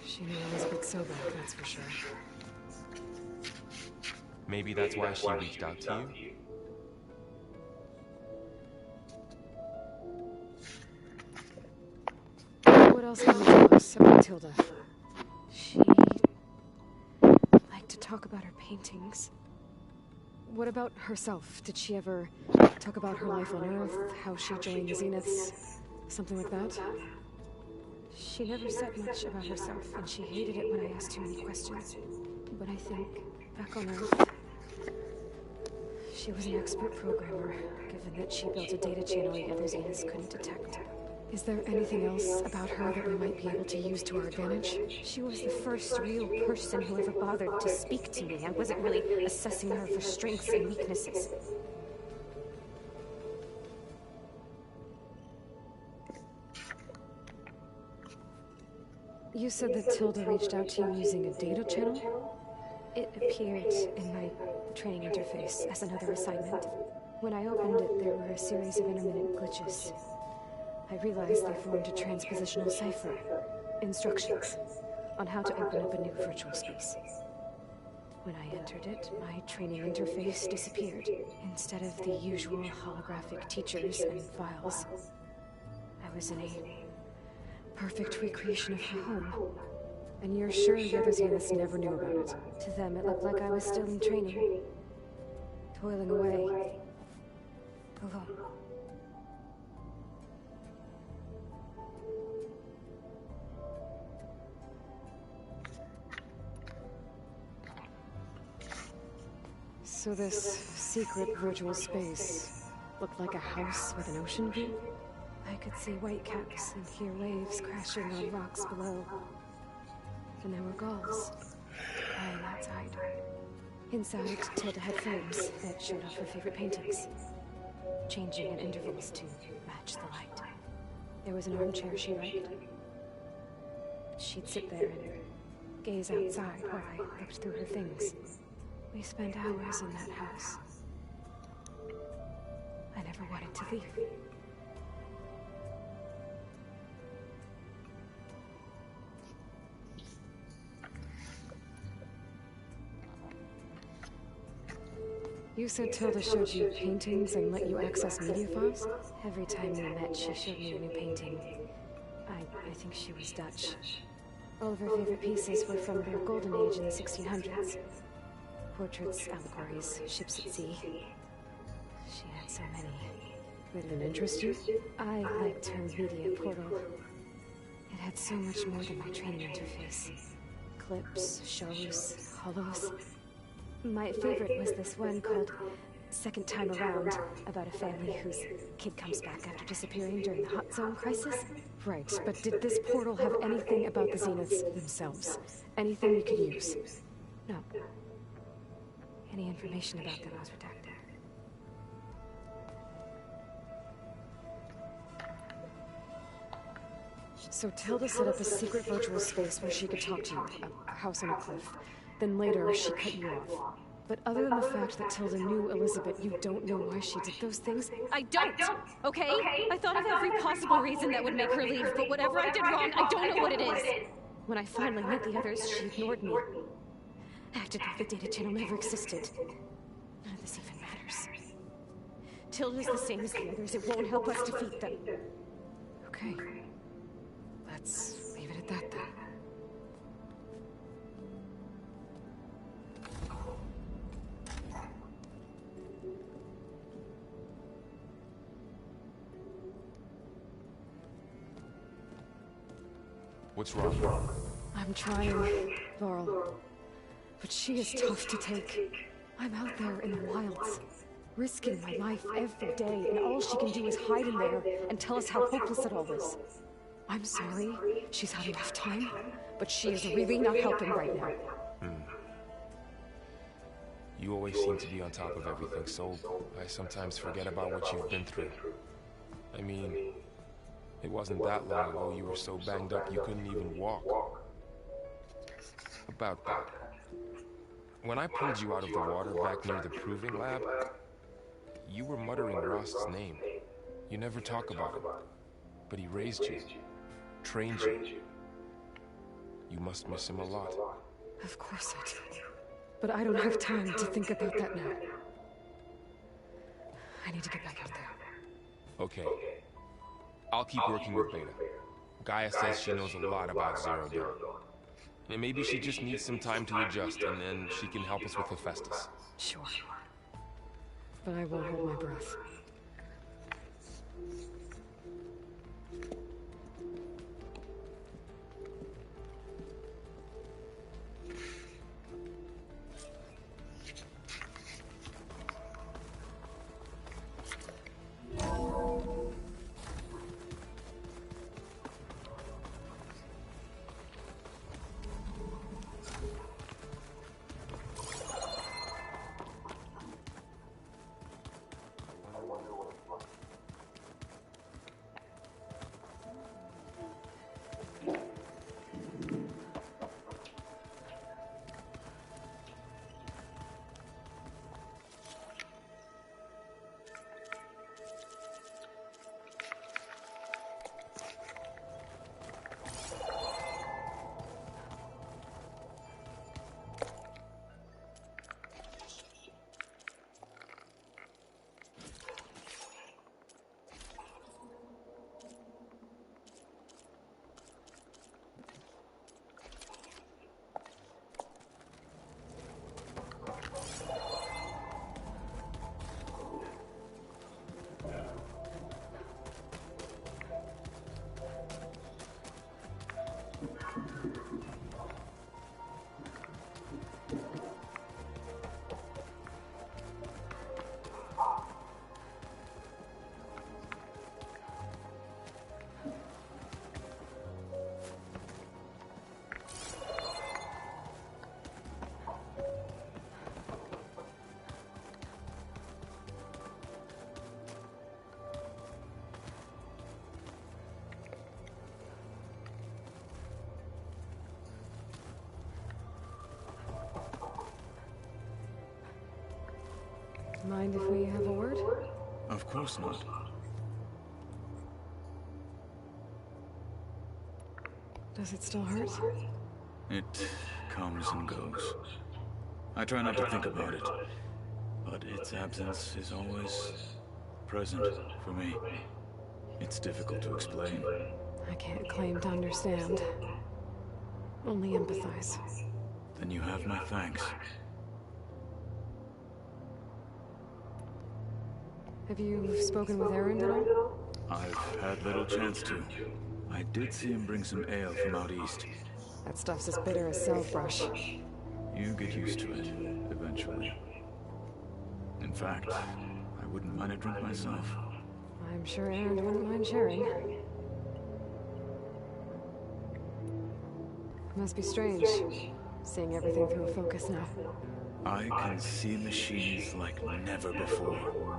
She knew I was a big Sobek, that's for sure. Maybe that's why she reached out to you? What else can you tell us about Tilda? She liked to talk about her paintings. What about herself? Did she ever talk about her life on Earth, how she joined the Zeniths, something like that? She never said much about herself, and she hated it when I asked too many questions. But I think, back on Earth, she was an expert programmer, given that she built a data channel the other Zeniths couldn't detect. Is there anything else about her that we might be able to use to our advantage? She was the first real person who ever bothered to speak to me. I wasn't really assessing her for strengths and weaknesses. You said that Tilda reached out to you using a data channel? It appeared in my training interface as another assignment. When I opened it, there were a series of intermittent glitches. I realized they formed a transpositional cipher. Instructions on how to open up a new virtual space. When I entered it, my training interface disappeared. Instead of the usual holographic teachers and files, I was in a perfect recreation of her home. And you're sure the other Zeniths never knew about it? To them, it looked like I was still in training. Toiling away. Alone. So this secret virtual space looked like a house with an ocean view? I could see whitecaps and hear waves crashing on rocks below. And there were gulls flying outside. Inside, Tilda had frames that showed off her favorite paintings, changing at intervals to match the light. There was an armchair she liked. She'd sit there and gaze outside while I looked through her things. We spent hours in that house. I never wanted to leave. You said Tilda showed you paintings and let you access media files? Every time we met, she showed me a new painting. I think she was Dutch. All of her favorite pieces were from the Golden Age in the 1600s. Portraits, allegories, ships at sea. She had So many. They didn't interest you? I liked her media portal. It had so much more than my training interface. Clips, shows, holos. My favorite was this one called Second Time Around, about a family whose kid comes back after disappearing during the Hot Zone crisis. Right, but did this portal have anything about the Zeniths themselves? Anything we could use? No. Any information about them was redacted. So Tilda set up a secret virtual space where she could talk to you, a house on a cliff. Then later, she cut you off. But other than the fact that Tilda knew Elizabeth, you don't know why she did those things? I don't! Okay? I thought of every possible reason that would make her leave, but whatever I did wrong, I don't know what it is! When I finally met the others, she ignored me. Acted like the data channel never existed. None of this even matters. Tilda's the same as the others. It won't help us defeat them. Okay. Let's leave it at that, then. What's wrong? I'm trying, Varl. But she is tough to take. I'm out there in the wilds, risking my life every day, and all she can do is hide in there and tell us how hopeless it all is. I'm sorry she's had a rough time, but she is really not helping right now. You always seem to be on top of everything, so I sometimes forget about what you've been through. I mean, it wasn't that long ago you were so banged up you couldn't even walk. About that. When I pulled you out of the water back near the proving lab, you were muttering Rost's name. You never talk about him. But he raised you, trained you. You must miss him a lot. Of course I do. But I don't have time to think about that now. I need to get back out there. Okay. I'll keep working with Beta. Gaia says she knows a lot about Zero Dawn. And maybe she just needs some time to adjust, and then she can help us with Hephaestus. Sure. But I won't hold my breath. Mind if we have a word? Of course not. Does it still hurt? It comes and goes. I try not to think about it, but its absence is always present for me. It's difficult to explain. I can't claim to understand. Only empathize. Then you have my thanks. Have you spoken with Erend at all? I've had little chance to. I did see him bring some ale from out east. That stuff's as bitter as self-brush. You get used to it, eventually. In fact, I wouldn't mind a drink myself. I'm sure Erend wouldn't mind sharing. Must be strange, seeing everything through a focus now. I can see machines like never before.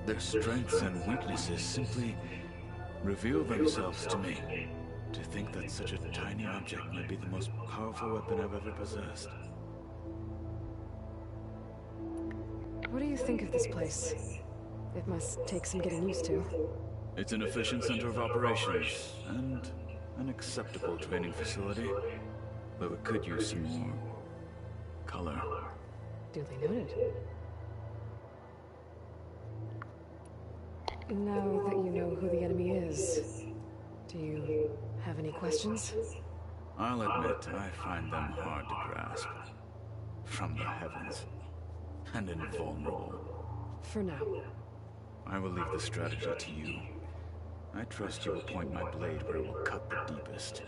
Their strengths and weaknesses simply reveal themselves to me. To think that such a tiny object might be the most powerful weapon I've ever possessed. What do you think of this place? It must take some getting used to. It's an efficient center of operations, and an acceptable training facility. Though it could use some more color. Duly noted. Now that you know who the enemy is, do you have any questions? I'll admit I find them hard to grasp. From the heavens. And invulnerable. For now. I will leave the strategy to you. I trust you will point my blade where it will cut the deepest.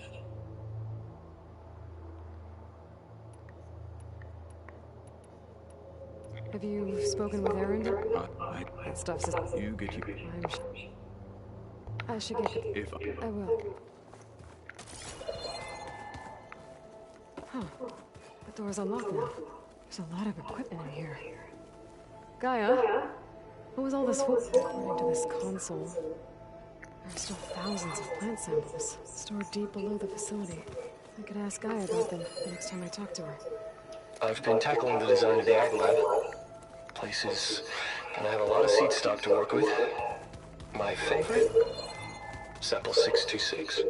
Have you spoken with Erend? That stuff's as... You get you... I should get... If I will. Huh. The door's unlocked now. There's a lot of equipment in here. Gaia? What was all this for? According to this console, there are still thousands of plant samples stored deep below the facility. I could ask Gaia about them next time I talk to her. I've been tackling the design of the Ag Lab. Place is gonna have a lot of seed stock to work with. My favorite? Sample 626.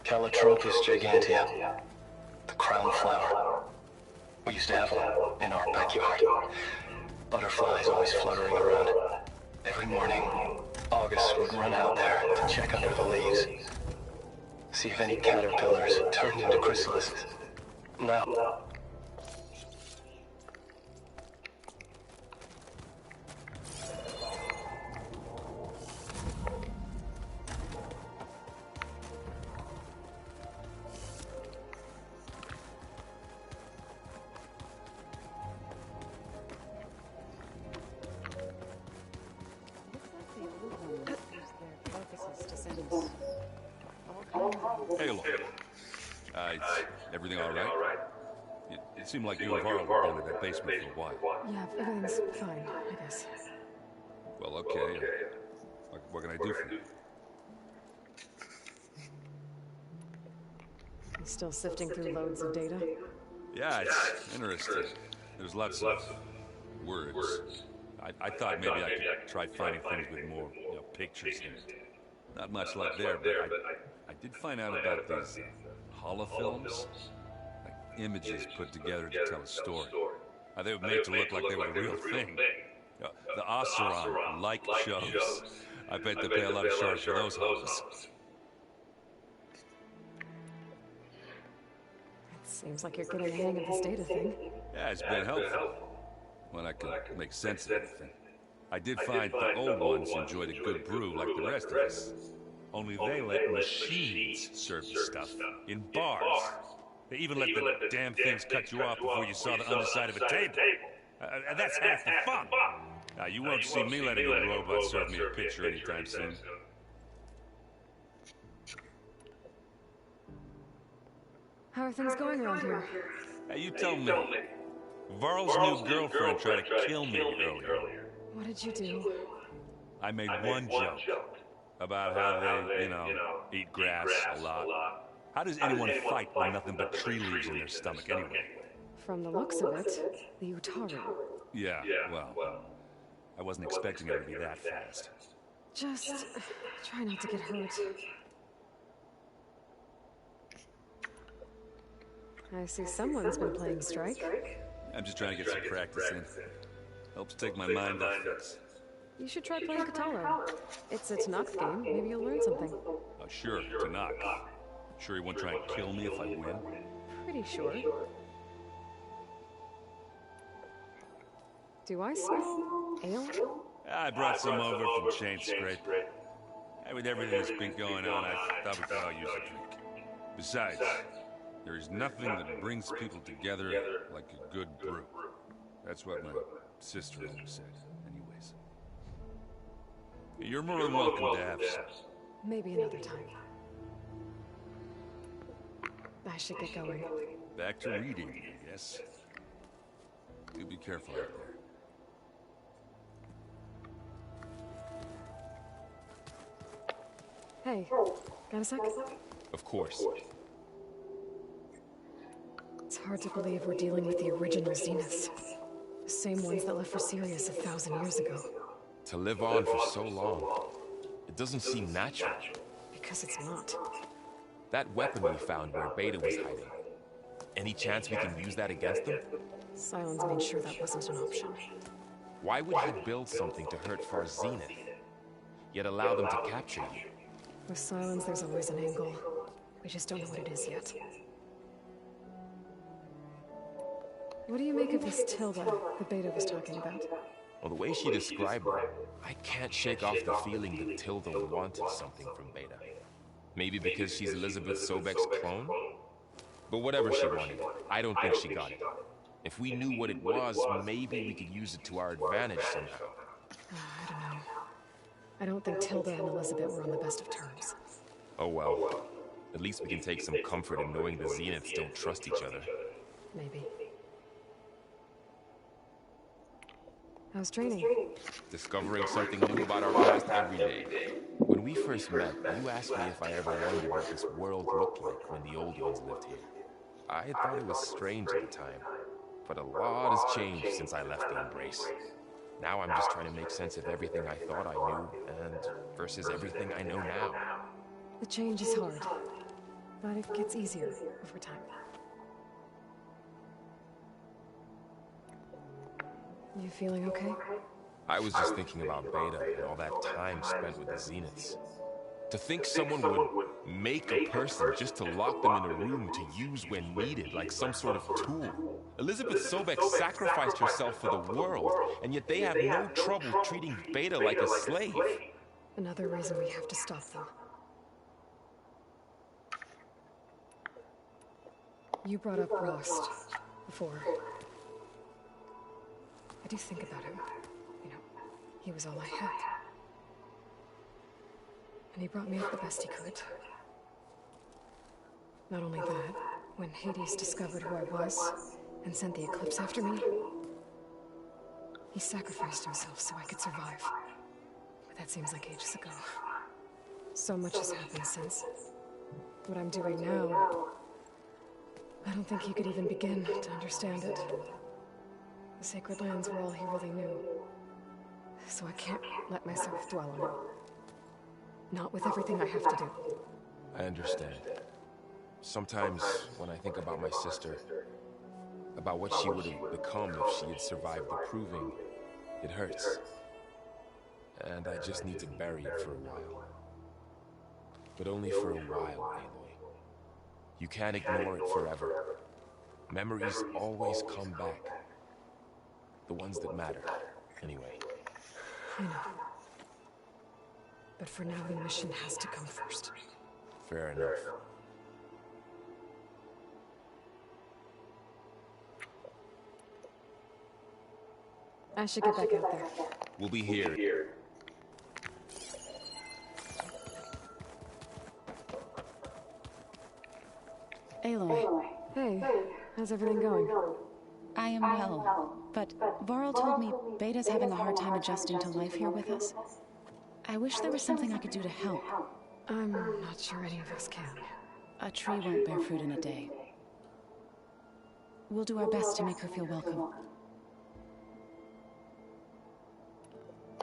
Calotropis gigantea. The crown flower. We used to have them in our backyard. Butterflies always fluttering around. Every morning, August would run out there to check under the leaves. See if any caterpillars turned into chrysalises. Now... Hey, look. Is everything all right? It seemed like you and Varl were down in that basement for a while. Yeah, everything's fine, I guess. Well, okay. What can I do for you? You still sifting through loads of data? Yeah, it's interesting. There's lots of words. I thought maybe I could try finding things with more, pictures in it. Not much like there, but I did find out about these holofilms. Like images put together to tell a story. They were made to look like they were the real thing. The Oseram like shows. I bet they pay a lot of shards for those holes. It seems like you're getting the hang of this data thing. Yeah, it's been helpful. When I could make sense of everything. I did find the old ones enjoyed a good brew like the rest of us. Only they let machines serve the stuff in bars. They even let the damn things cut you off before you saw the underside of a table. That's half the fun. Now, you won't see me letting a robot serve me a picture anytime soon. How are things going around here? Hey, you tell me. Varl's new girlfriend tried to kill me earlier. What did you do? I made one joke about how they, eat grass a lot. How does anyone fight with nothing but tree leaves in their stomach anyway? From the looks of it, the Utaru. Yeah, well, I wasn't expecting it to be that fast. Just try not to get hurt. I see someone's been playing Strike. I'm just trying to get some practice in. Helps take my mind off things. You should try playing Katalo. It's a Tanakh game. Maybe you'll learn something. Oh, sure, Tanakh. Sure he won't try and kill me if I win? Pretty sure. Do I smell ale? I brought some over from Chain Scrape. And with everything that's been going on, I thought we could all use a drink. Besides, there is nothing that brings people together like a good brew. That's what my sister always said, anyways. You're more than welcome to have some. Maybe another time. I should get going. Back to reading, I guess. Do be careful out there. Hey, got a sec? Of course. It's hard to believe we're dealing with the original Zeniths. The same ones that left for Sirius 1,000 years ago. To live on for so long, it doesn't seem natural. Because it's not. That weapon we found where Beta was hiding. Any chance we can use that against them? Sylens made sure that wasn't an option. Why would he build something to hurt Far Zenith, yet allow them to capture you? With Sylens, there's always an angle. We just don't know what it is yet. What do you make of this Tilda that Beta was talking about? Well, the way she described her, I can't shake off the feeling that Tilda wanted something from Beta. Maybe because she's Elizabeth Sobek's clone? But whatever she wanted, I don't think she got it. If we knew what it was, maybe we could use it to our advantage somehow. I don't know. I don't think Tilda and Elizabeth were on the best of terms. Oh well. At least we can take some comfort in knowing the Zeniths don't trust each other. Maybe. How's training? Discovering something new about our past every day. When we first met, you asked me if I ever wondered what this world looked like when the old ones lived here. I had thought it was strange at the time, but a lot has changed since I left the Embrace. Now I'm just trying to make sense of everything I thought I knew, and versus everything I know now. The change is hard, but it gets easier over time. You feeling okay? I was just thinking about Beta and all that time spent with the Zeniths. To think someone would make a person just to lock them in a room to use when needed, like some sort of tool. Elizabeth Sobek sacrificed herself for the world, and yet they have no trouble treating Beta like a slave. Another reason we have to stop them. You brought up Rost before. I do think about him. You know, he was all I had. And he brought me up the best he could. Not only that, when Hades discovered who I was and sent the Eclipse after me, he sacrificed himself so I could survive. But that seems like ages ago. So much has happened since. What I'm doing now, I don't think he could even begin to understand it. The Sacred Lands were all he really knew. So I can't let myself dwell on it. Not with everything I have to do. I understand. Sometimes, when I think about my sister, about what she would have become if she had survived the Proving, it hurts. And I just need to bury it for a while. But only for a while, Aloy. You can't ignore it forever. Memories always come back. The ones that matter, anyway. I know. But for now, the mission has to come first. Fair enough. I should get back out there. We'll be here. Aloy. Hey, how's everything going? I am well, but Varl told me Beta's having a hard time adjusting to life here with us. I wish there was something I could do to help. I'm not sure any of us can. A tree won't bear fruit in a day. We'll do our best to make her feel welcome.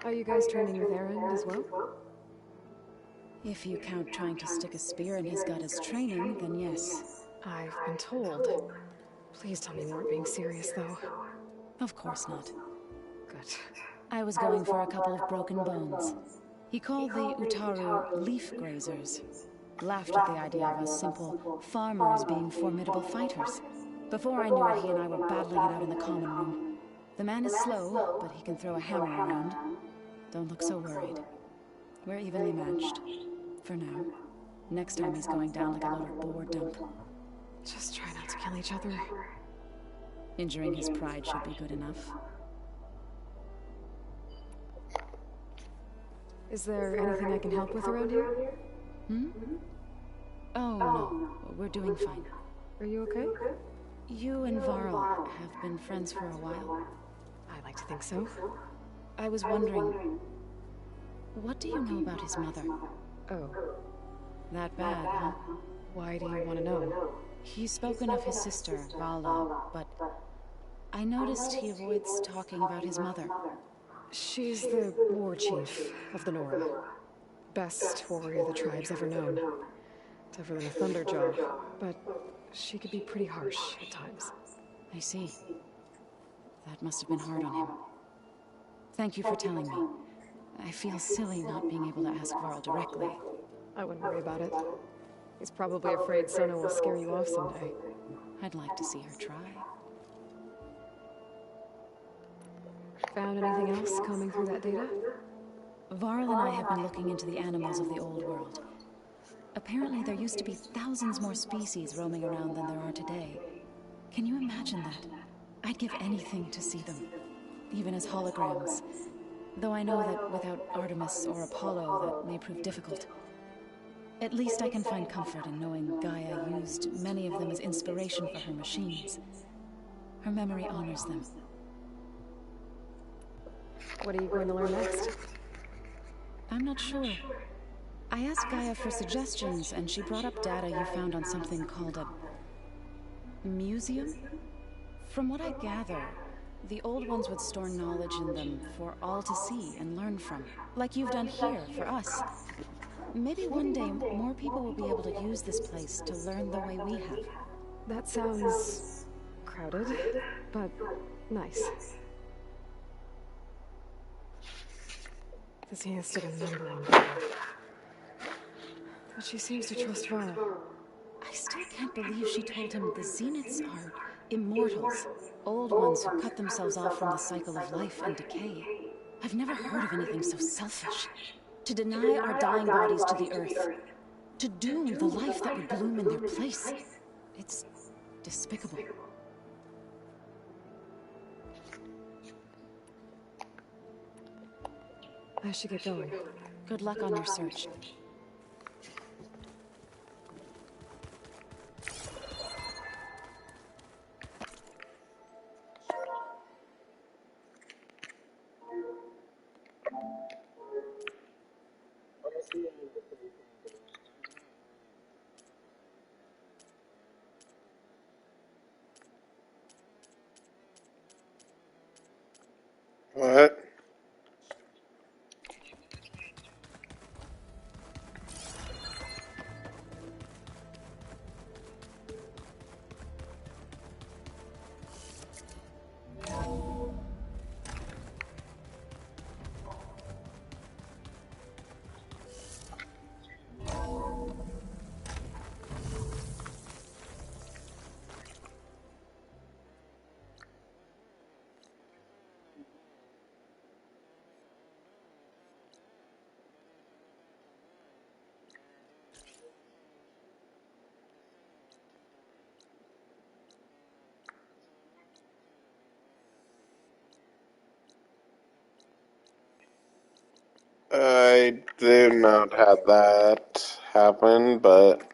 Are you guys training with Aaron as well? If you count trying to stick a spear in his gut as training, then yes. I've been told. Please tell me you weren't being serious, though. Of course not. Good. I was going for a couple of broken bones. He called the Utaru leaf grazers. Laughed at the idea of us simple farmers being formidable fighters. Before I knew it, he and I were battling it out in the common room. The man is slow, but he can throw a hammer around. Don't look so worried. We're evenly matched. For now. Next time he's going down like a load of boar dump. Just try not to kill each other. Injuring his pride should be good enough. Is there anything I can help with around here? Hmm? Oh, no. We're doing fine. Are you okay? You and Varl have been friends for a while. I like to think so. I was wondering, what do you know about his mother? Oh. That bad, huh? Why do you want to know? He's spoken of his sister, Vala, but I noticed he avoids talking about his mother. She's the war chief of the Nora. Best warrior the tribe's ever known. Tougher than a Thunderjaw, but she could be pretty harsh at times. I see. That must have been hard on him. Thank you for telling me. I feel silly not being able to ask Varl directly. I wouldn't worry about it. He's probably afraid Sona will scare you off someday. I'd like to see her try. Found anything else combing through that data? Varl and I have been looking into the animals of the old world. Apparently there used to be thousands more species roaming around than there are today. Can you imagine that? I'd give anything to see them, even as holograms. Though I know that without Artemis or Apollo, that may prove difficult. At least I can find comfort in knowing Gaia used many of them as inspiration for her machines. Her memory honors them. What are you going to learn next? I'm not sure. I asked Gaia for suggestions, and she brought up data you found on something called a museum? From what I gather, the old ones would store knowledge in them for all to see and learn from, like you've done here for us. Maybe one day more people will be able to use this place to learn the way we have. That sounds crowded, but nice. The Zeniths did a number on her. But she seems to trust Varl. I still can't believe she told him the Zeniths are immortals. Old ones who cut themselves off from the cycle of life and decay. I've never heard of anything so selfish. To deny our dying bodies to the earth. To doom the life that would bloom in their place. It's despicable. I should get going. Good luck on your search. What? I do not have that happen, but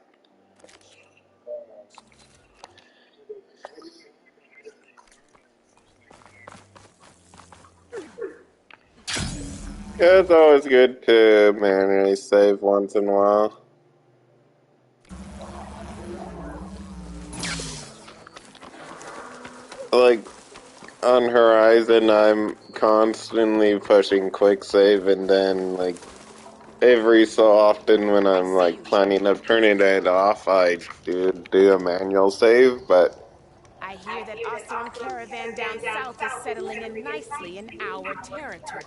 it's always good to manually save once in a while. Like, on Horizon, I'm constantly pushing quick save, and then, like, every so often when I'm, like, planning of turning it off, I do a manual save, but I hear that Oseram caravan down south is settling in nicely in our territory,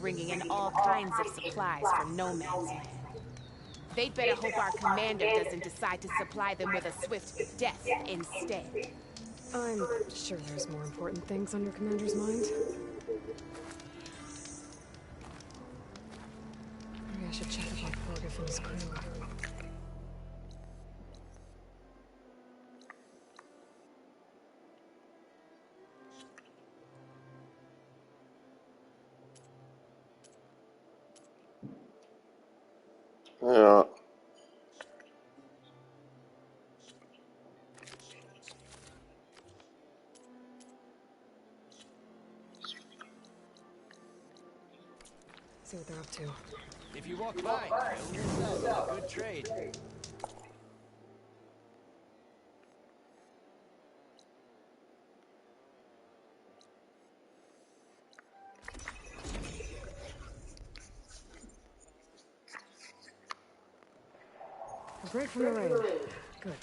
bringing in all kinds of supplies from no man's land. They'd better hope our commander doesn't decide to supply them with a swift death instead. I'm sure there's more important things on your commander's mind. and his crew. Yeah. See what they're up to. If you walk by, don't miss out. Good trade. A break from the rain. Good.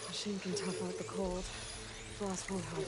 Machine can tough out the cold. Frost won't help.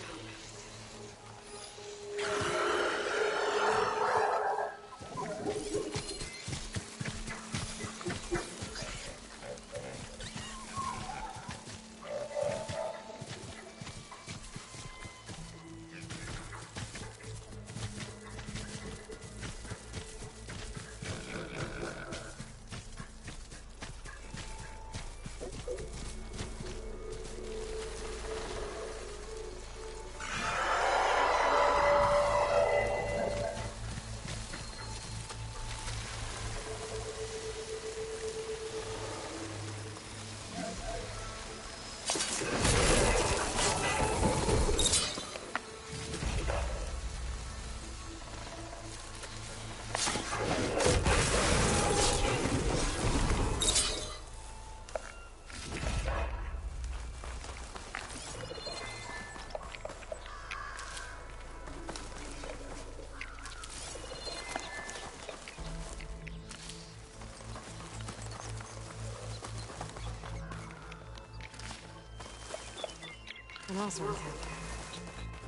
An Oseram camp.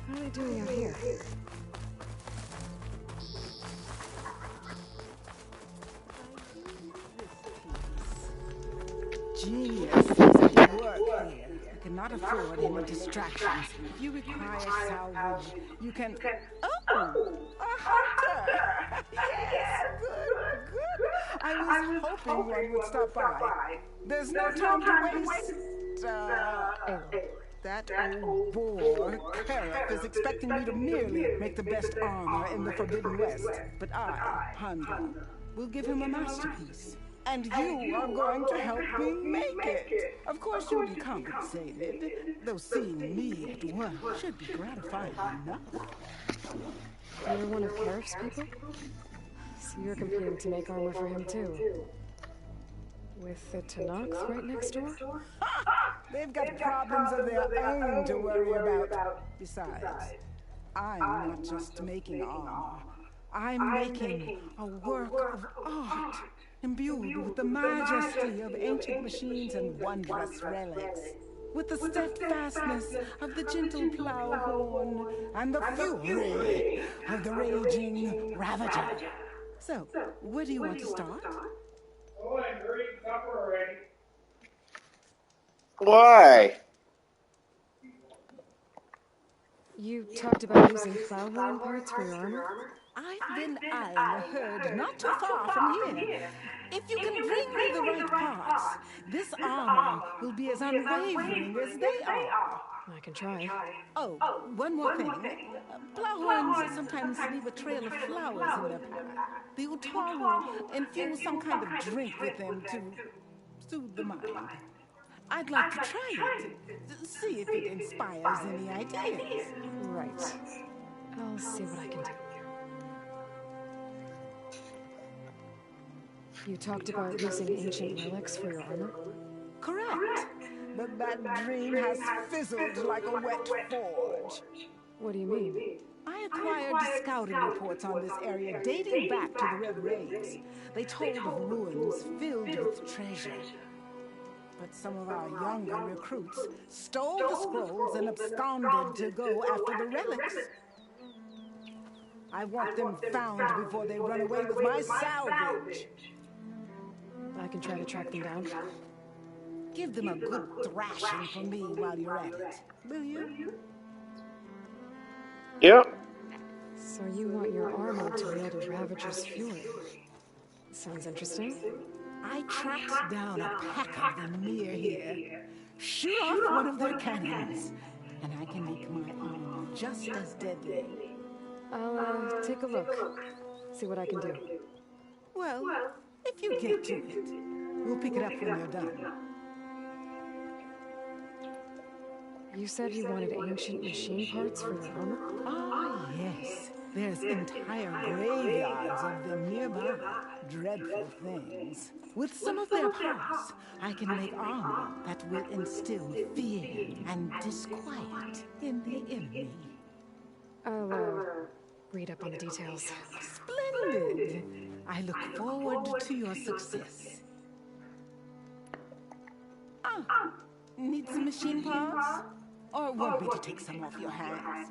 What are they doing out here? Genius is at work here. You cannot afford any distractions. If you require salvage, you can... Oh! A hunter! Yes, good. I was hoping one would stop by. There's no time to waste. That old boar, Karif, is expecting me to merely make the best armor in the Forbidden West. But I, Handel, will give him a masterpiece. And you are going to help me make it. Of course you'll be compensated, though seeing me at work should be gratifying enough. You're one of Karif's people? So you're competing to make armor for him too? With the Tenakth right next door? They've got problems of their own to worry about. Besides, I'm not just making armor. I'm making a work of art, imbued with the majesty of ancient machines and wondrous relics, with the steadfastness of the gentle plow horn and the fury of the raging Ravager. So, where do you want to start? Oh, I'm eating supper already. Why? You talked about using plowhorn parts for your armor? I've been eyeing a herd not too far from here. If you can bring me the right parts, this armor will be as unwavering as they are. I can try. Oh, one more thing. Plowhorns sometimes leave a trail of flowers in their path. The Utaru infuse some kind of drink with them to soothe the mind. I'd like to try it. See if it inspires any ideas. Right. I'll see what I can do. You talked about using ancient relics for your armor? Correct. but that dream has fizzled like a wet forge. What do you mean? I acquired scouting reports on this area dating back to the Red Raids. They told of ruins filled with treasure. But some of our younger recruits stole the scrolls and absconded to go after the relics. I want them found before they run away with my salvage. I can try to track them down. Give them a good thrashing for me while you're at it, will you? Yep. So you want your armor to wield a Ravager's fury? Sounds interesting. I tracked down a pack of them near here. Shoot off one of their cannons, and I can make my armor just as deadly. I'll take a look. See what I can do. Well, if you get to it, we'll pick it up when you're done. You said you wanted ancient machine parts for your armor? Ah, yes. There's entire graveyards of them nearby. Dreadful things. With some of their parts, I can make armor that will instill fear and disquiet in the enemy. I'll, read up on the details. Splendid! I look forward to your success. Need some machine parts? Or want me to take some off your hands?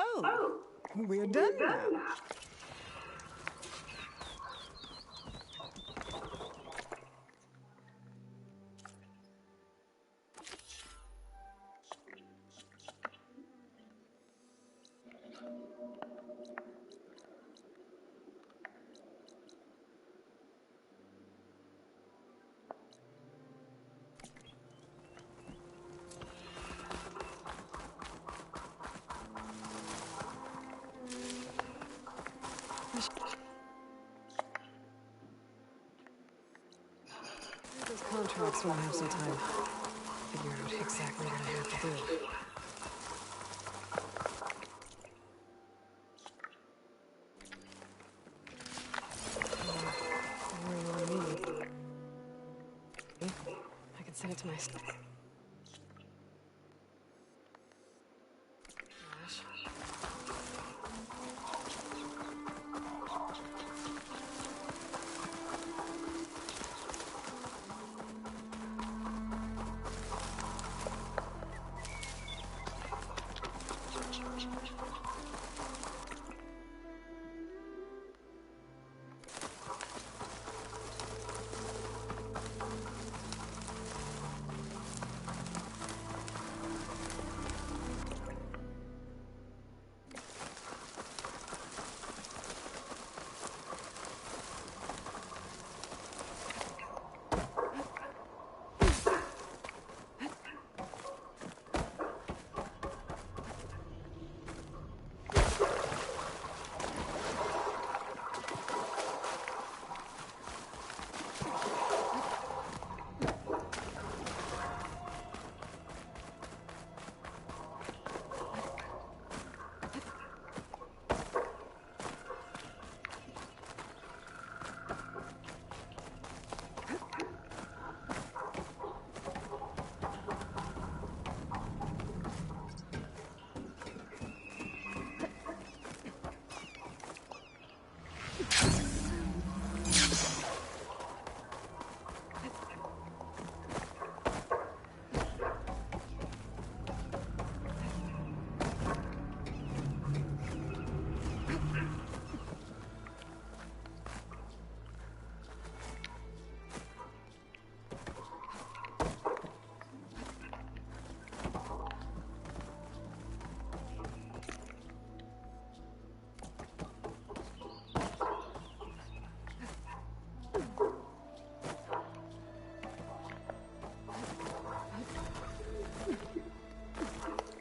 Oh, we're done now. Those contracts when I have some time. Figure out exactly what I have to do. Where do you want to meet? I can send it to my...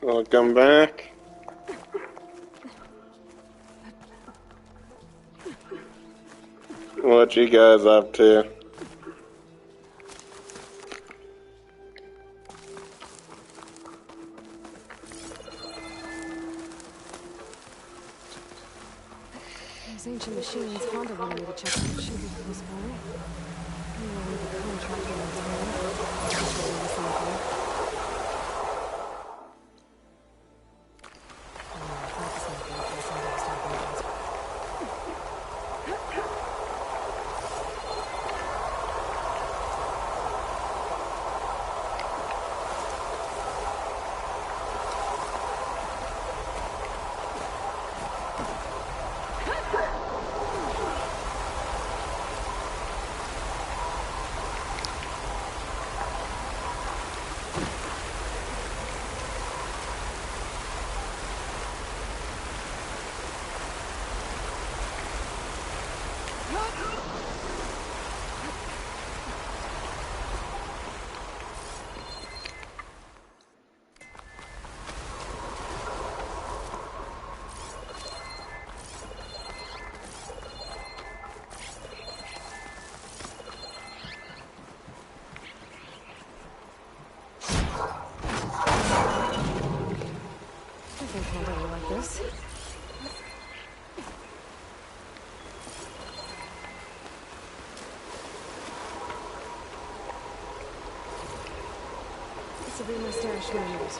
Welcome back. What you guys up to? Those ancient machines Honda wanted me to check out should be close by. Maybe I'll leave a contract on my something. This. This will be my stash manuals.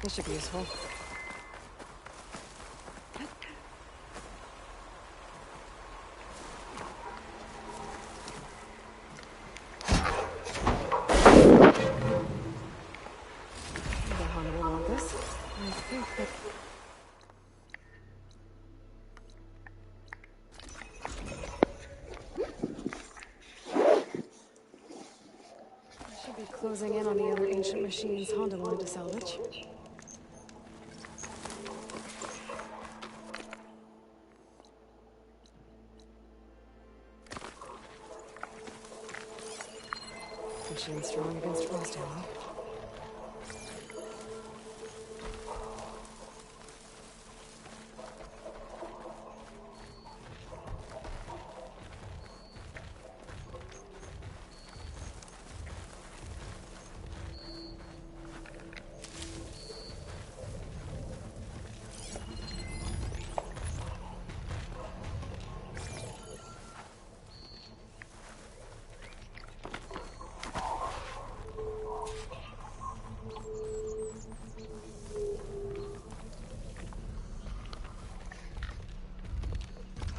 This should be useful. The Honda will want this. I think that... I should be closing in on the other ancient machines Honda wanted to salvage. Machine strong against frost ammo.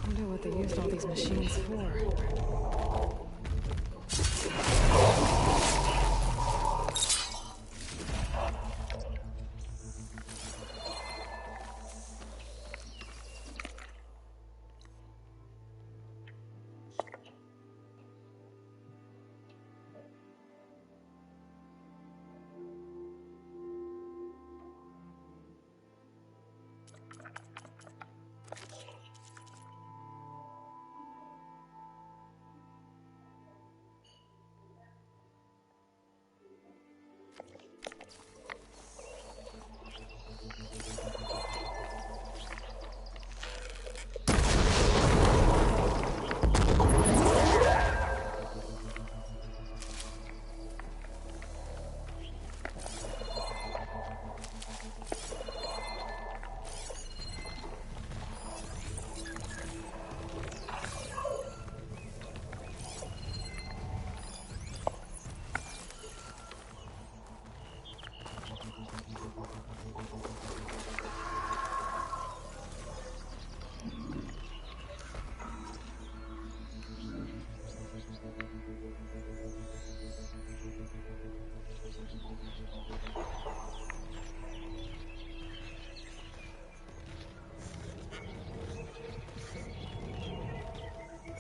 I wonder what they used all these machines for.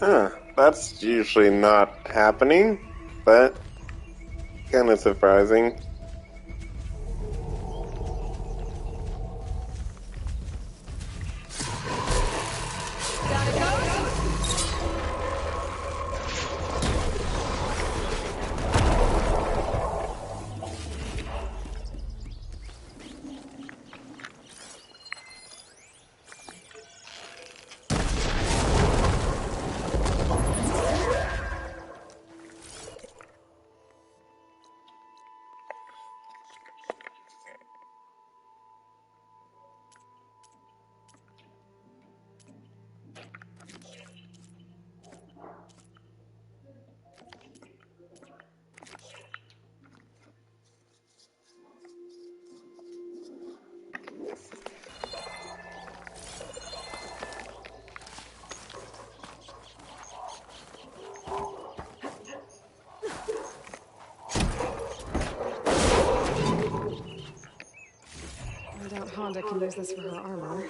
Huh, that's usually not happening, but kind of surprising. I doubt Honda can use this for her armor.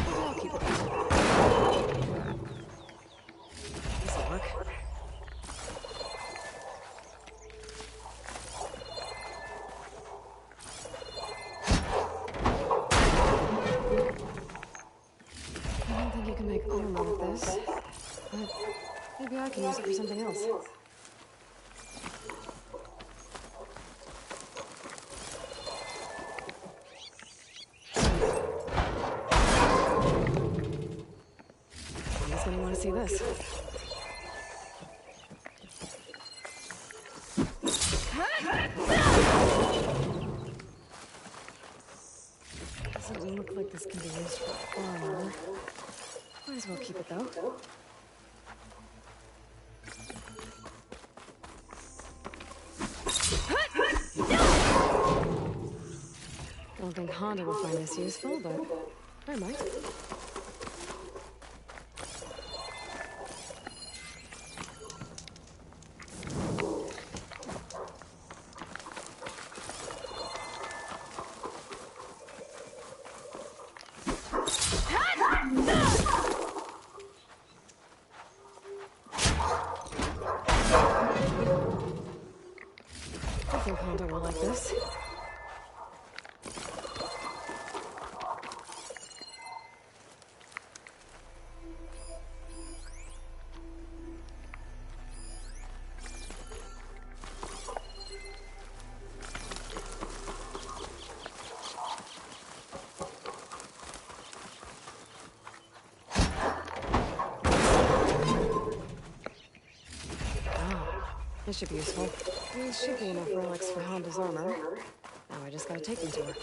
I'll keep it. This'll work. I don't think you can make armor with this, but maybe I can use it for something else. Someone's gonna want to see this. Doesn't look like this can be used for armor. Might as well keep it though. Don't think Honda will find this useful, but I might. I think Honda will like this. This should be useful. These should be enough relics for Honda's armor. Now I just gotta take them to her.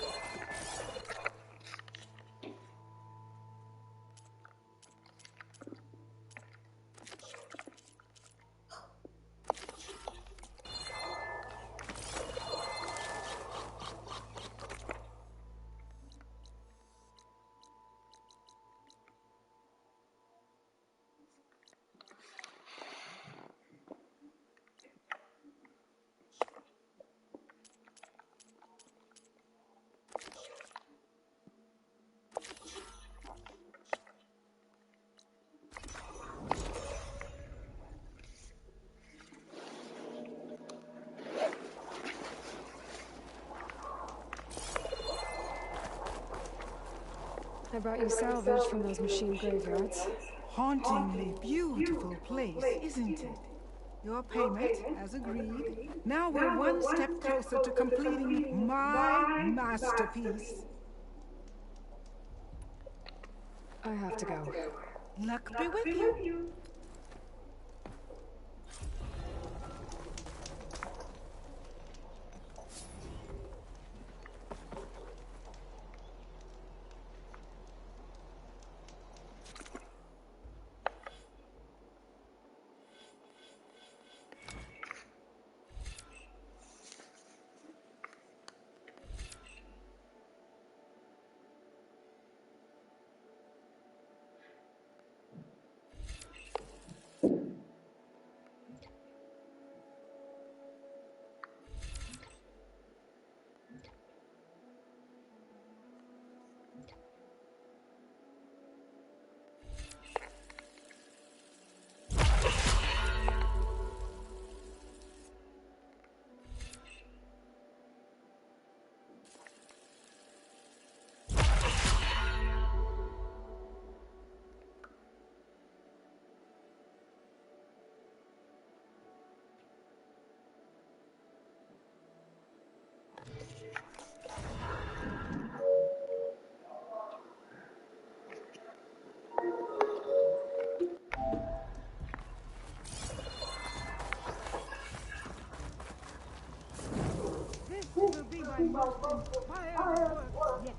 I brought you salvage from those machine graveyards. Hauntingly beautiful place, isn't it? Your payment, as agreed. Now we're one step closer to completing my masterpiece. I have to go. Luck be with you. fireworks yet.